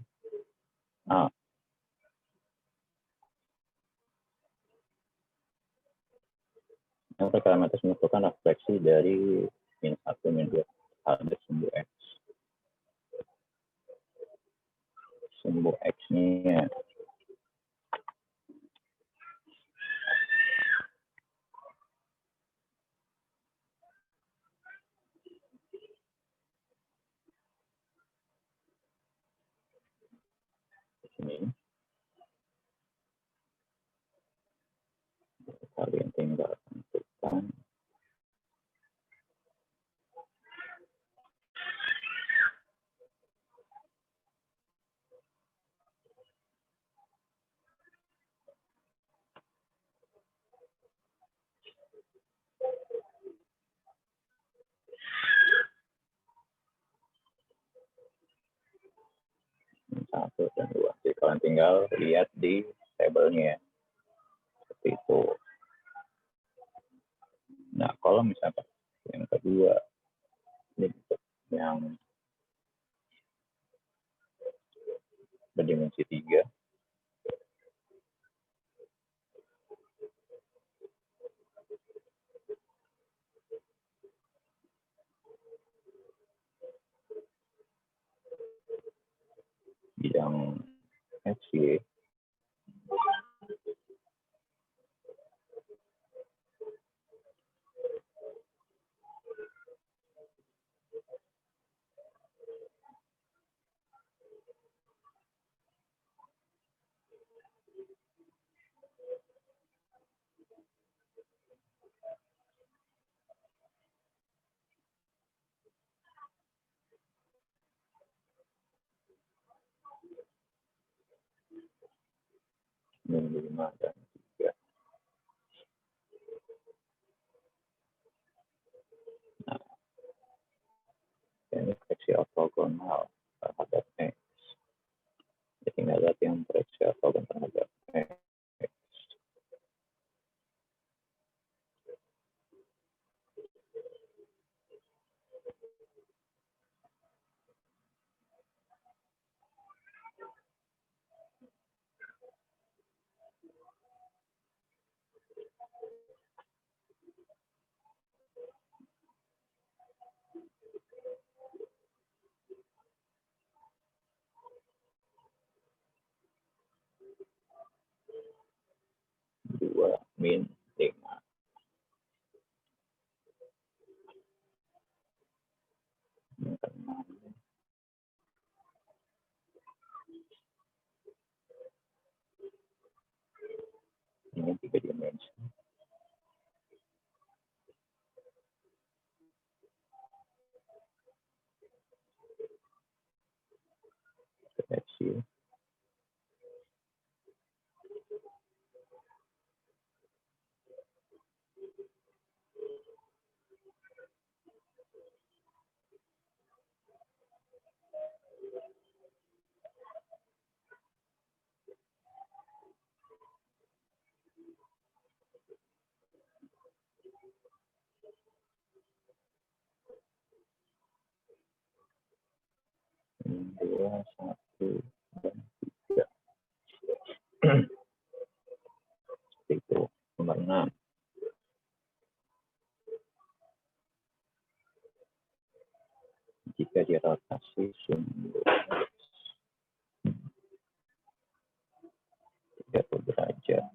[SPEAKER 3] yang perkalian matriks menentukan refleksi dari min 1, min 2 terhadap sumbu X. Sumbu X-nya di sini. Kalian tinggal tentukan min 1 dan 2. Jadi kalian tinggal lihat di tabelnya seperti itu. Nah, kalau misalkan yang kedua ini bentuk yang berdimensi 3, bidang XY, min 5 dan 3. Nah, ini proyeksi ortogonal terhadap X. Jadi tinggal lihat yang proyeksi ortogonal terhadap X. Dua min 5. Ini 3 dimensi. Seleksi. Dua, satu, dan 3. Itu nomor 6. Jika dirotasi sumbu 30 derajat.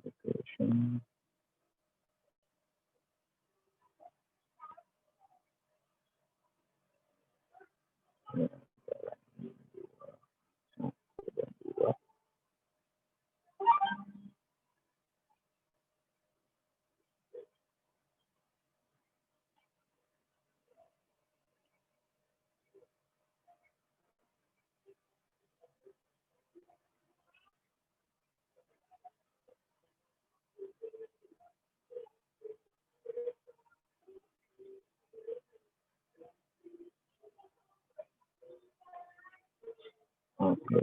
[SPEAKER 3] Equation. Oke.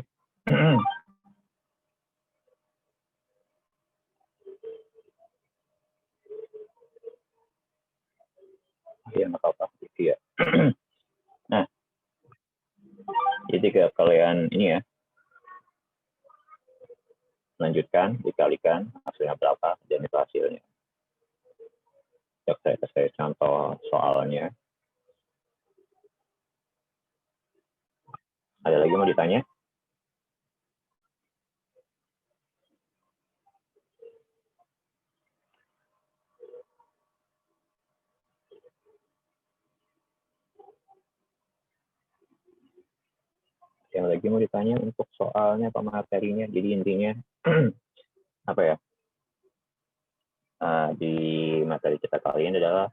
[SPEAKER 3] Ya, nggak apa-apa. Ya. Nah, jadi kalian ini ya, lanjutkan, dikalikan, hasilnya berapa, dan itu hasilnya. Saya kasih contoh soalnya. Ada lagi mau ditanya? Yang lagi mau ditanya untuk soalnya apa materinya? Jadi intinya apa ya? Di materi kita kali ini adalah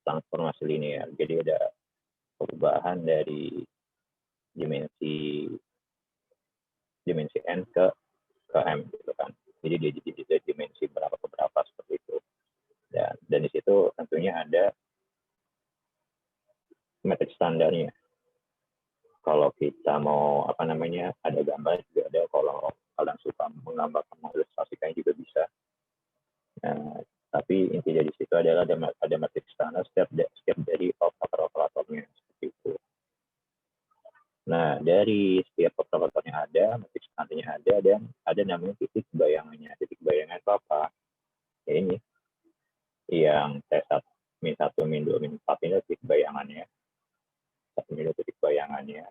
[SPEAKER 3] transformasi linear. Jadi ada perubahan dari dimensi n ke m gitu kan. Jadi dia jadi dimensi berapa ke berapa seperti itu. Dan di situ tentunya ada metrik standarnya. Kalau kita mau ada gambar juga ada, kalau kalian suka menggambarkan mengilustrasikannya juga bisa. Nah, tapi inti dari situ adalah ada matriks standar setiap dari operator-operatornya seperti itu. Nah, dari setiap operatornya ada, matriks standarnya ada, dan ada namanya titik bayangannya. Titik bayangan itu apa? Ya ini, yang T1, min 1, min 2, min 4 ini titik bayangannya. 1, min 2 titik bayangannya.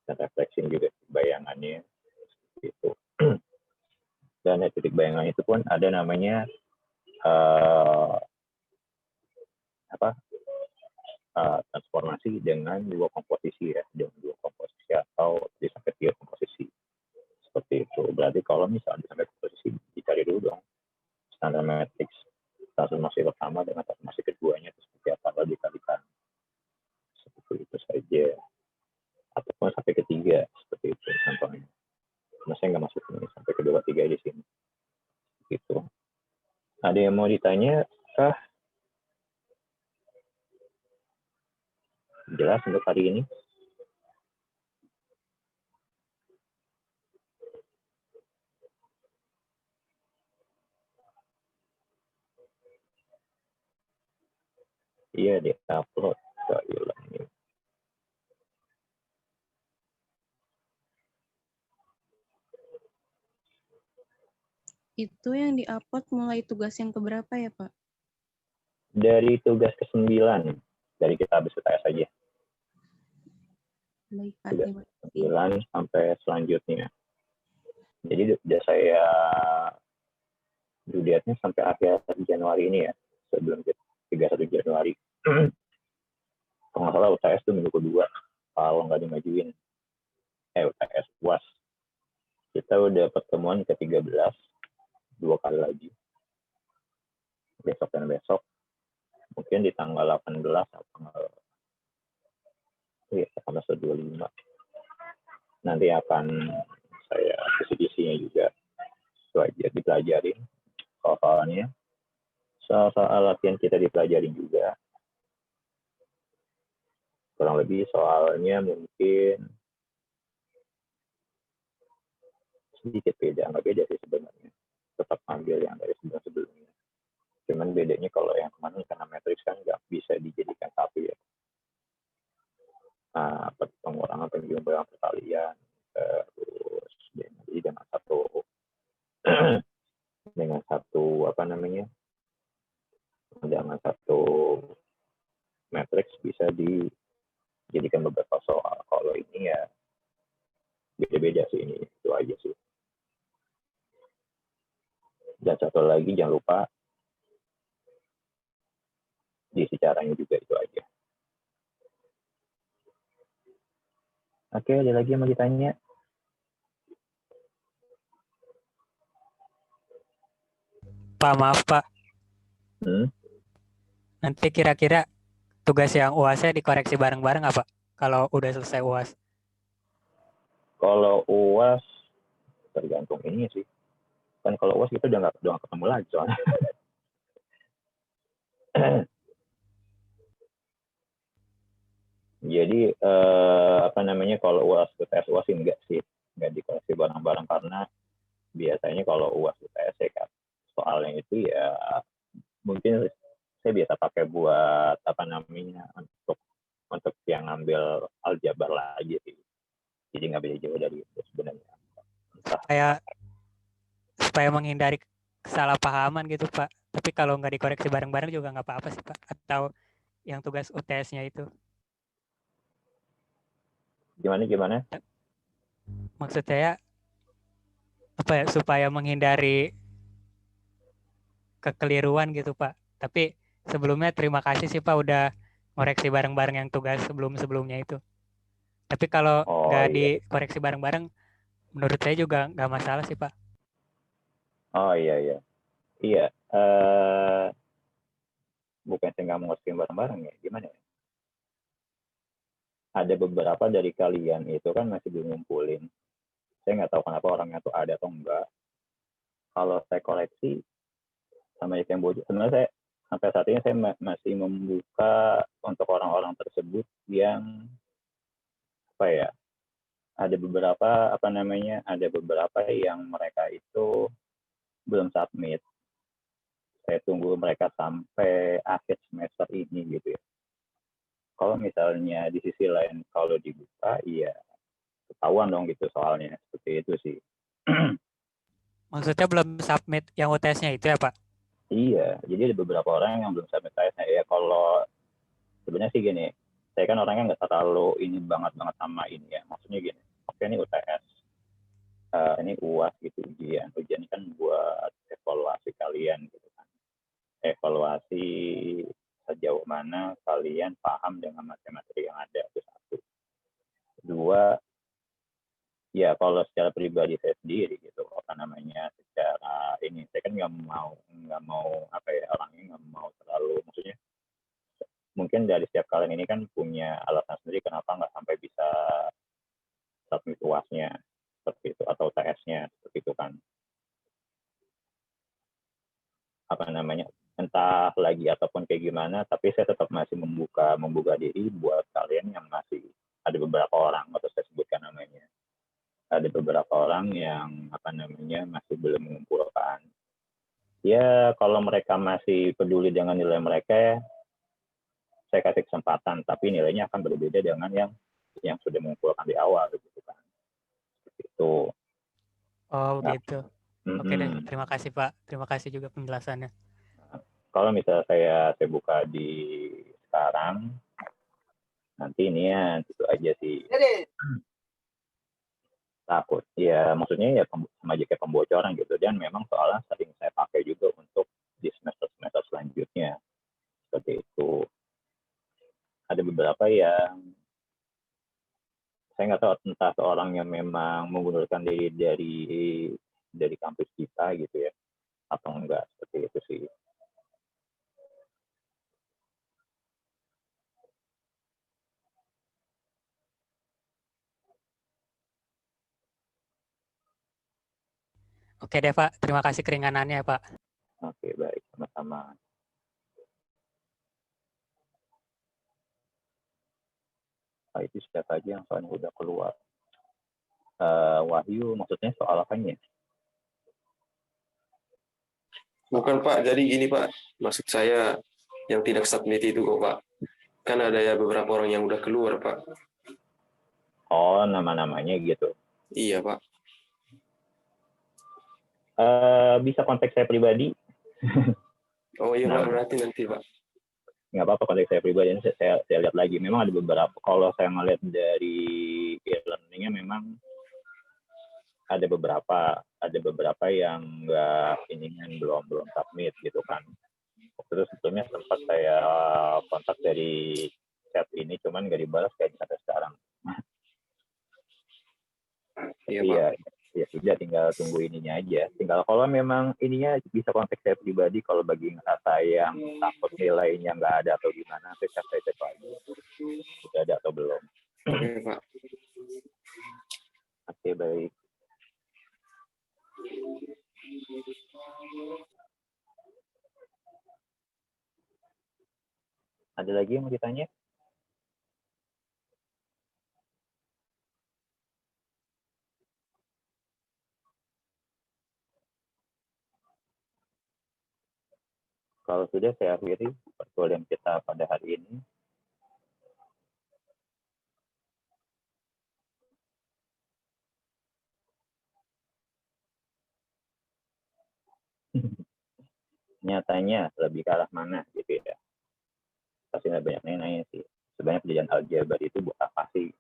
[SPEAKER 3] Dan refleksi juga titik bayangannya. Gitu. Dan titik bayangan itu pun ada namanya transformasi dengan dua komposisi ya, dengan dua komposisi atau sampai 3 komposisi seperti itu. Berarti kalau misalnya sampai komposisi, dicari dulu dong standar matriks transformasi pertama dengan transformasi keduanya itu seperti apa, lalu dikalikan seperti itu saja, ataupun sampai ketiga seperti itu contohnya. Nah, saya nggak masuk ini sampai kedua tiga di sini gitu. Ada yang mau ditanya kah? Jelas untuk hari ini? Iya, di-upload. Ini.
[SPEAKER 6] Itu yang di-upload mulai tugas yang keberapa ya, Pak?
[SPEAKER 3] Dari tugas ke-9. Dari kita habis UTS aja.
[SPEAKER 6] Baik, Pak.
[SPEAKER 3] Tugas 9 sampai selanjutnya. Jadi udah saya due-date-nya sampai akhir Januari ini ya. Sebelum 31 Januari. Kalau nggak salah UTS itu minggu kedua. Kalau nggak dimajuin. UTS UAS. Kita udah pertemuan ke-13. 2 kali lagi. Besok dan besok. Mungkin di tanggal 18 atau tanggal 25. Nanti akan saya kisi-kisinya juga. Itu aja dipelajarin. Soalnya. Soal latihan kita dipelajarin juga. Kurang lebih soalnya mungkin sedikit beda. Nggak beda sih sebenarnya. Tetap ambil yang dari sebelum-sebelumnya. Cuman bedanya kalau yang kemarin karena matriks kan nggak bisa dijadikan satu ya. Nah, pengurangan penjumlahan perkalian, terus jadi dengan satu dengan satu matriks bisa dijadikan beberapa soal. Kalau ini ya beda-beda sih, ini itu aja sih. Dan satu lagi jangan lupa diisi caranya juga, itu aja. Oke, ada lagi yang mau ditanya?
[SPEAKER 5] Pak, maaf Pak. Nanti kira-kira tugas yang UAS-nya dikoreksi bareng-bareng apa? Kalau udah selesai UAS.
[SPEAKER 3] Kalau UAS tergantung ini sih. Kan kalau UAS kita udah nggak ketemu lagi soalnya. Jadi kalau UAS UTS UAS enggak sih, nggak dikoreksi bareng-bareng, karena biasanya kalau UAS UTS kan soalnya itu ya mungkin saya biasa pakai buat untuk yang ngambil aljabar lagi sih. Jadi nggak beda jauh dari itu sebenarnya.
[SPEAKER 5] Supaya menghindari kesalahpahaman gitu Pak. Tapi kalau nggak dikoreksi bareng-bareng juga nggak apa-apa sih Pak. Atau yang tugas UTS-nya itu.
[SPEAKER 3] Gimana?
[SPEAKER 5] Maksud saya supaya menghindari kekeliruan gitu Pak. Tapi sebelumnya terima kasih sih Pak udah koreksi bareng-bareng yang tugas sebelum-sebelumnya itu. Tapi kalau nggak dikoreksi bareng-bareng, menurut saya juga nggak masalah sih Pak.
[SPEAKER 3] Oh iya. Bukan saya nggak mau ngoreksi bareng-bareng ya, gimana ya? Ada beberapa dari kalian itu kan masih belum ngumpulin. Saya nggak tahu kenapa orangnya tuh ada atau enggak. Kalau saya koleksi sama yang bocor, sebenarnya saya sampai saat ini saya masih membuka untuk orang-orang tersebut yang ada beberapa ada beberapa yang mereka itu belum submit. Saya tunggu mereka sampai akhir semester ini gitu ya. Kalau misalnya di sisi lain kalau dibuka, iya ketahuan dong gitu soalnya, seperti itu sih.
[SPEAKER 5] Maksudnya belum submit yang UTS-nya itu ya Pak?
[SPEAKER 3] Iya, jadi ada beberapa orang yang belum submit UTS-nya. Ya kalau sebenarnya sih gini, saya kan orangnya nggak terlalu ini banget sama ini ya. Maksudnya gini, oke ini UTS, ini UAS gitu ujian ini kan buat evaluasi kalian gitu kan. Evaluasi sejauh mana kalian paham dengan materi yang ada, itu satu. Dua, ya kalau secara pribadi saya sendiri gitu, secara ini saya kan nggak mau orangnya nggak mau terlalu, maksudnya mungkin dari setiap kalian ini kan punya alasan sendiri kenapa nggak sampai bisa submit UAS-nya seperti itu atau TS-nya seperti itu kan. Entah lagi ataupun kayak gimana, tapi saya tetap masih membuka diri buat kalian yang masih ada beberapa orang, atau saya sebutkan namanya, ada beberapa orang yang masih belum mengumpulkan. Ya kalau mereka masih peduli dengan nilai mereka, saya kasih kesempatan, tapi nilainya akan berbeda dengan yang sudah mengumpulkan di awal gitu kan. Seperti itu.
[SPEAKER 5] Oh begitu. Oke deh, terima kasih Pak. Terima kasih juga penjelasannya.
[SPEAKER 3] Kalau misalnya saya buka di sekarang, nanti ini ya itu aja sih. Takut. Ya maksudnya ya sama aja kayak pembocoran gitu. Dan memang soalnya sering saya pakai juga untuk di semester-semester selanjutnya. Seperti itu. Ada beberapa yang saya nggak tahu entah seorang yang memang mengundurkan diri dari kampus kita gitu ya atau enggak, seperti itu sih.
[SPEAKER 5] Oke deh Pak, terima kasih keringanannya Pak.
[SPEAKER 3] Oke, baik, sama-sama. Nah, itu siapa aja yang soalnya udah keluar. Wahyu, maksudnya soal apanya?
[SPEAKER 4] Bukan Pak, jadi gini Pak, maksud saya yang tidak submit itu kok Pak. Kan ada ya beberapa orang yang udah keluar Pak.
[SPEAKER 3] Oh, nama-namanya gitu.
[SPEAKER 4] Iya Pak.
[SPEAKER 3] Bisa kontak saya pribadi.
[SPEAKER 4] Oh iya Pak, berarti nanti Pak.
[SPEAKER 3] Nggak apa-apa, kontak saya pribadi, saya lihat lagi. Memang ada beberapa, kalau saya ngeliat dari e-learningnya memang ada beberapa yang nggak ini kan belum submit gitu kan. Terus sebetulnya sempat saya kontak dari chat ini, cuman nggak dibalas kayak sampai sekarang.
[SPEAKER 4] Iya
[SPEAKER 3] Tapi
[SPEAKER 4] Pak.
[SPEAKER 3] ya sudah, tinggal tunggu ininya aja. Tinggal kalau memang ininya bisa kontak saya pribadi, kalau bagi ngerasa yang takut nilainya nggak ada atau gimana, saya cek lagi sudah ada atau belum.
[SPEAKER 4] Oke Pak.
[SPEAKER 3] Oke, baik. Ada lagi yang mau ditanya? Kalau sudah, saya akhiri perkuliahan kita pada hari ini. Nyatanya lebih ke arah mana gitu ya. Pasti nggak banyak nanya sih. Sebenarnya pelajaran aljabar itu buat apa sih?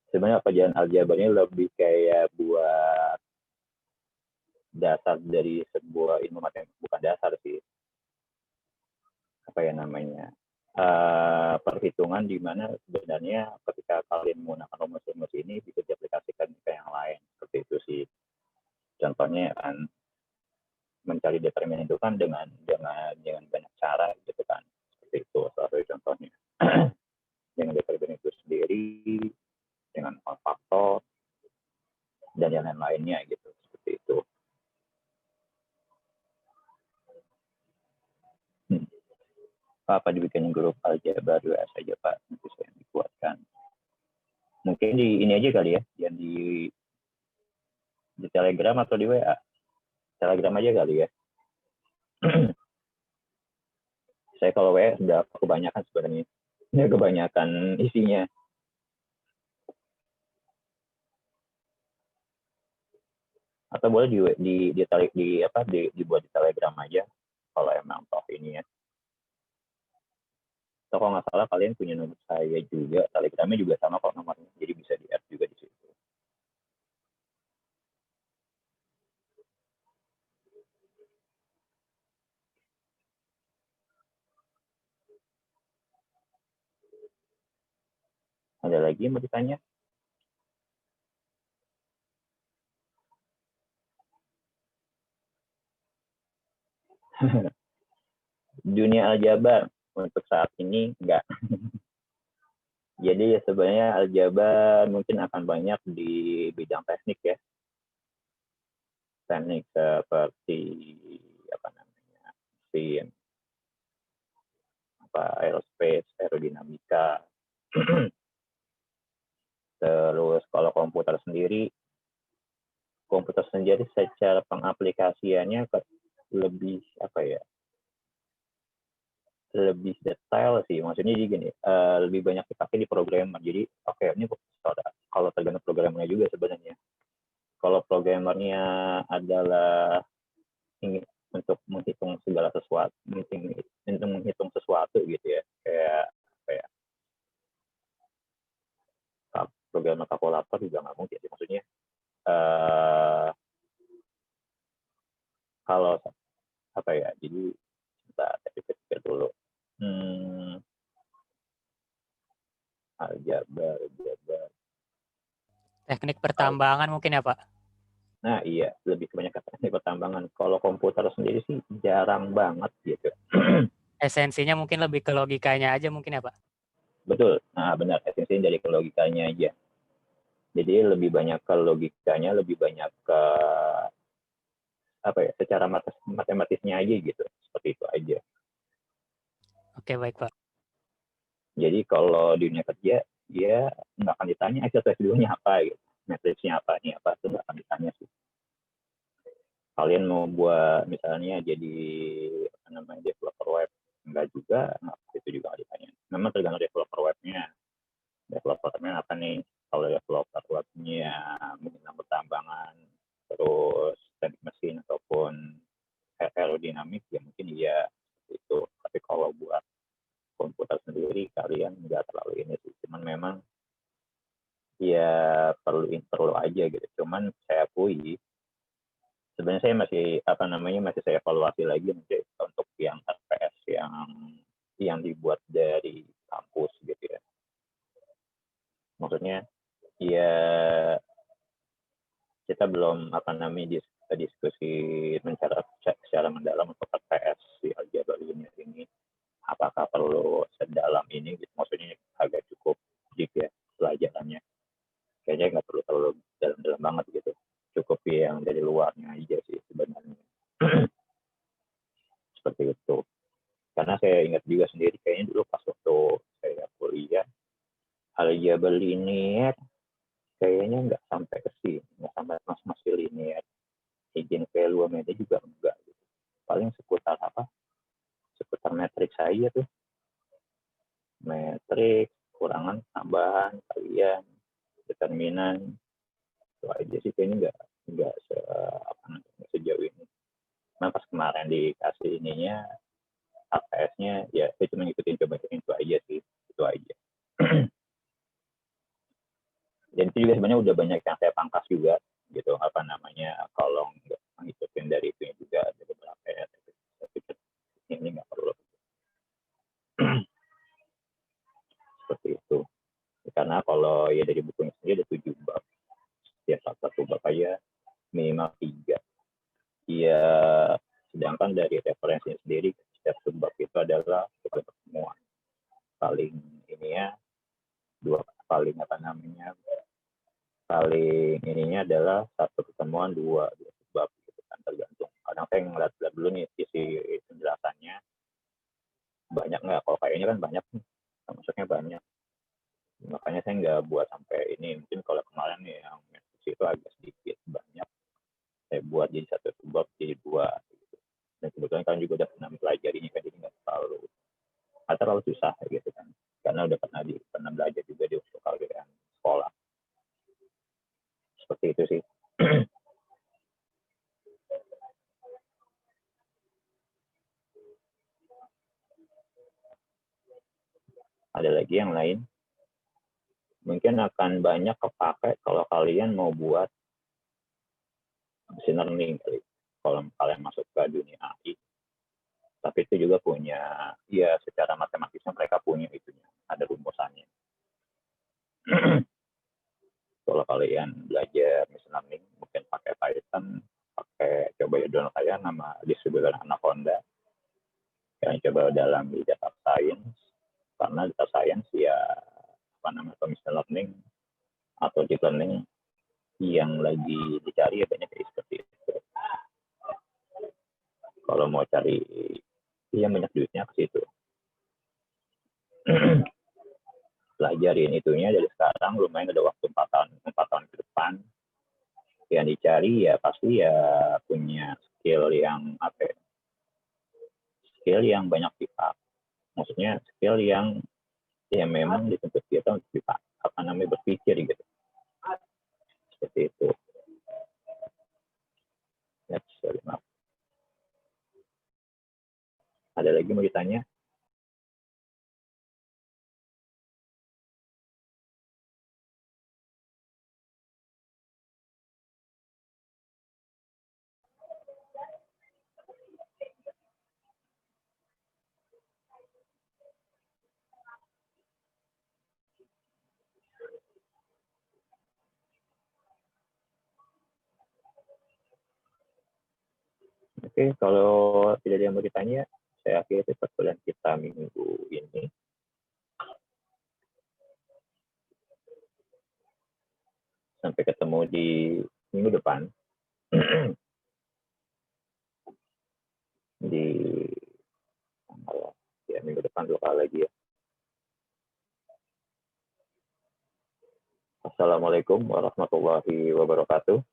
[SPEAKER 3] Sebenarnya pelajaran aljabar ini lebih kayak buat dasar dari sebuah ilmu matematika, bukan dasar sih. Perhitungan di mana sebenarnya ketika kalian menggunakan rumus-rumus ini bisa diaplikasikan ke yang lain. Seperti itu sih. Contohnya kan mencari determinan itu kan dengan banyak cara gitu kan. Seperti itu salah satu contohnya. Dengan determinan itu sendiri, dengan faktor dan yang lain-lainnya gitu. Seperti itu. Apa dibikin grup aljabar 2 saja Pak, nanti saya dibuatkan. Mungkin di ini aja kali ya, yang di Telegram atau di WA. Telegram aja kali ya. Saya kalau WA sudah kebanyakan sebenarnya. Ya kebanyakan isinya. Atau boleh dibuat di Telegram aja kalau emang toh ini ya. Atau kalau nggak salah kalian punya nomor saya juga, Telegramnya juga sama kok nomornya, jadi bisa di-add juga di situ. Ada lagi yang mau ditanya? Dunia aljabar untuk saat ini enggak. Jadi sebenarnya aljabar mungkin akan banyak di bidang teknik ya. Teknik seperti apa namanya? Mesin, aerospace, aerodinamika. Terus kalau komputer sendiri secara pengaplikasiannya lebih apa ya? Lebih detail sih, maksudnya gini, lebih banyak dipakai di programmer. Jadi ini kalau tergantung programmernya juga sebenarnya. Kalau programmernya adalah ingin untuk menghitung segala sesuatu, untuk menghitung sesuatu gitu ya, kayak programmer kalkulator juga nggak mungkin. Maksudnya kalau apa ya, jadi kita pikir dulu. Aljabar.
[SPEAKER 5] Teknik pertambangan mungkin ya Pak?
[SPEAKER 3] Nah iya, lebih kebanyakan teknik pertambangan. Kalau komputer sendiri sih jarang banget gitu.
[SPEAKER 5] Esensinya mungkin lebih ke logikanya aja mungkin ya Pak?
[SPEAKER 3] Betul, nah benar, esensinya dari ke logikanya aja. Jadi lebih banyak ke logikanya, lebih banyak ke apa ya, secara matematisnya aja gitu, seperti itu aja.
[SPEAKER 5] Oke, baik Pak.
[SPEAKER 3] Jadi kalau di dunia kerja, dia nggak akan ditanya exercise dulunya apa gitu, matriksnya apa, itu nggak akan ditanya sih. Kalian mau buat misalnya jadi apa namanya developer web, enggak juga, itu juga nggak ditanya. Memang tergantung developer webnya. Developer webnya apa nih? Kalau developer webnya mengenal pertambangan, terus teknik mesin ataupun aerodinamik, ya mungkin iya itu. Tapi kalau buat komputer sendiri kalian nggak terlalu ini sih. Cuman memang ya perlu aja gitu. Cuman saya akui sebenarnya saya masih saya evaluasi lagi nanti untuk yang RPS yang dibuat dari kampus gitu ya. Maksudnya ya kita belum diskusi secara mendalam untuk RPS di aljabar ini apakah perlu sedalam ini gitu. Maksudnya agak cukup deep ya pelajarannya, kayaknya nggak perlu terlalu dalam banget gitu, cukup yang dari luarnya aja sih sebenarnya. Seperti itu, karena saya ingat juga sendiri kayaknya dulu pas waktu saya kuliah aljabar linear kayaknya nggak sampai ke sini, nggak sampai masih linear, eigenvaluenya juga enggak gitu. Paling seputar matriks saja tuh, matriks, kurangan, tambahan, kalian, determinan, itu aja sih kayaknya nggak sejauh ini. Nah pas kemarin dikasih ininya APS-nya ya saya cuma ngikutin itu aja sih, itu aja. Dan itu juga sebenarnya udah banyak yang saya pangkas juga gitu, kalau nggak ngikutin dari itu juga ada beberapa ya, tapi ini nggak perlu. Seperti itu, karena kalau ya dari bukunya sendiri ada 7 bab, setiap satu bab aja minimal 3 ya, sedangkan dari referensinya sendiri setiap bab itu adalah pertemuan paling adalah satu pertemuan dua bab gitu kan, tergantung. Kadang saya ngeliat dulu nih isi penjelasannya banyak nggak, kalau kayaknya kan banyak nih, maksudnya banyak. Makanya saya nggak buat sampai ini. Mungkin kalau kemarin nih yang itu agak sedikit banyak, saya buat jadi satu bab jadi dua. Gitu. Dan kebetulan kan juga udah pernah pelajarinya kan, jadi nggak terlalu susah gitu kan. Karena udah pernah belajar juga di waktu kalian sekolah. Seperti itu sih. Ada lagi yang lain? Mungkin akan banyak kepakai kalau kalian mau buat machine learning kali. Kalau kalian masuk ke dunia AI. Tapi itu juga punya, ya secara matematisnya mereka punya itunya, ada rumusannya. Kalau kalian belajar machine learning, mungkin pakai Python, coba ya download kalian nama distributor Anaconda. Kalian coba dalam di data science, karena data science ya machine learning atau deep learning yang lagi dicari ya banyak seperti itu. Kalau mau cari yang banyak duitnya ke situ. Pelajarin itunya dari sekarang, lumayan ada waktu 4 tahun ke depan. Yang dicari ya pasti ya punya skill yang skill yang banyak dipakai. Maksudnya skill yang ya memang dituntut kita untuk dipakai, berpikir gitu. Seperti itu. Ada lagi mau ditanya? Oke, kalau tidak ada yang mau ditanya, saya akhiri perkuliahan kita minggu ini. Sampai ketemu di minggu depan. Di ya minggu depan 2 kali lagi ya. Assalamualaikum warahmatullahi wabarakatuh.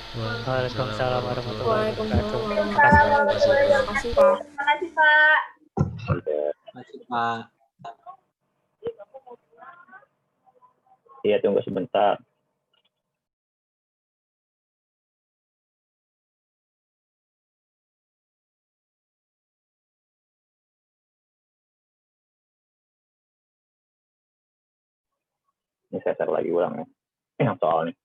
[SPEAKER 5] Waalaikumsalam warahmatullahi wabarakatuh.
[SPEAKER 7] Terima kasih, Pak.
[SPEAKER 8] Terima kasih, Pak.
[SPEAKER 2] Terima kasih, Pak.
[SPEAKER 3] Iya, tunggu sebentar. Ini saya share lagi ulang ya. Yang soal nih.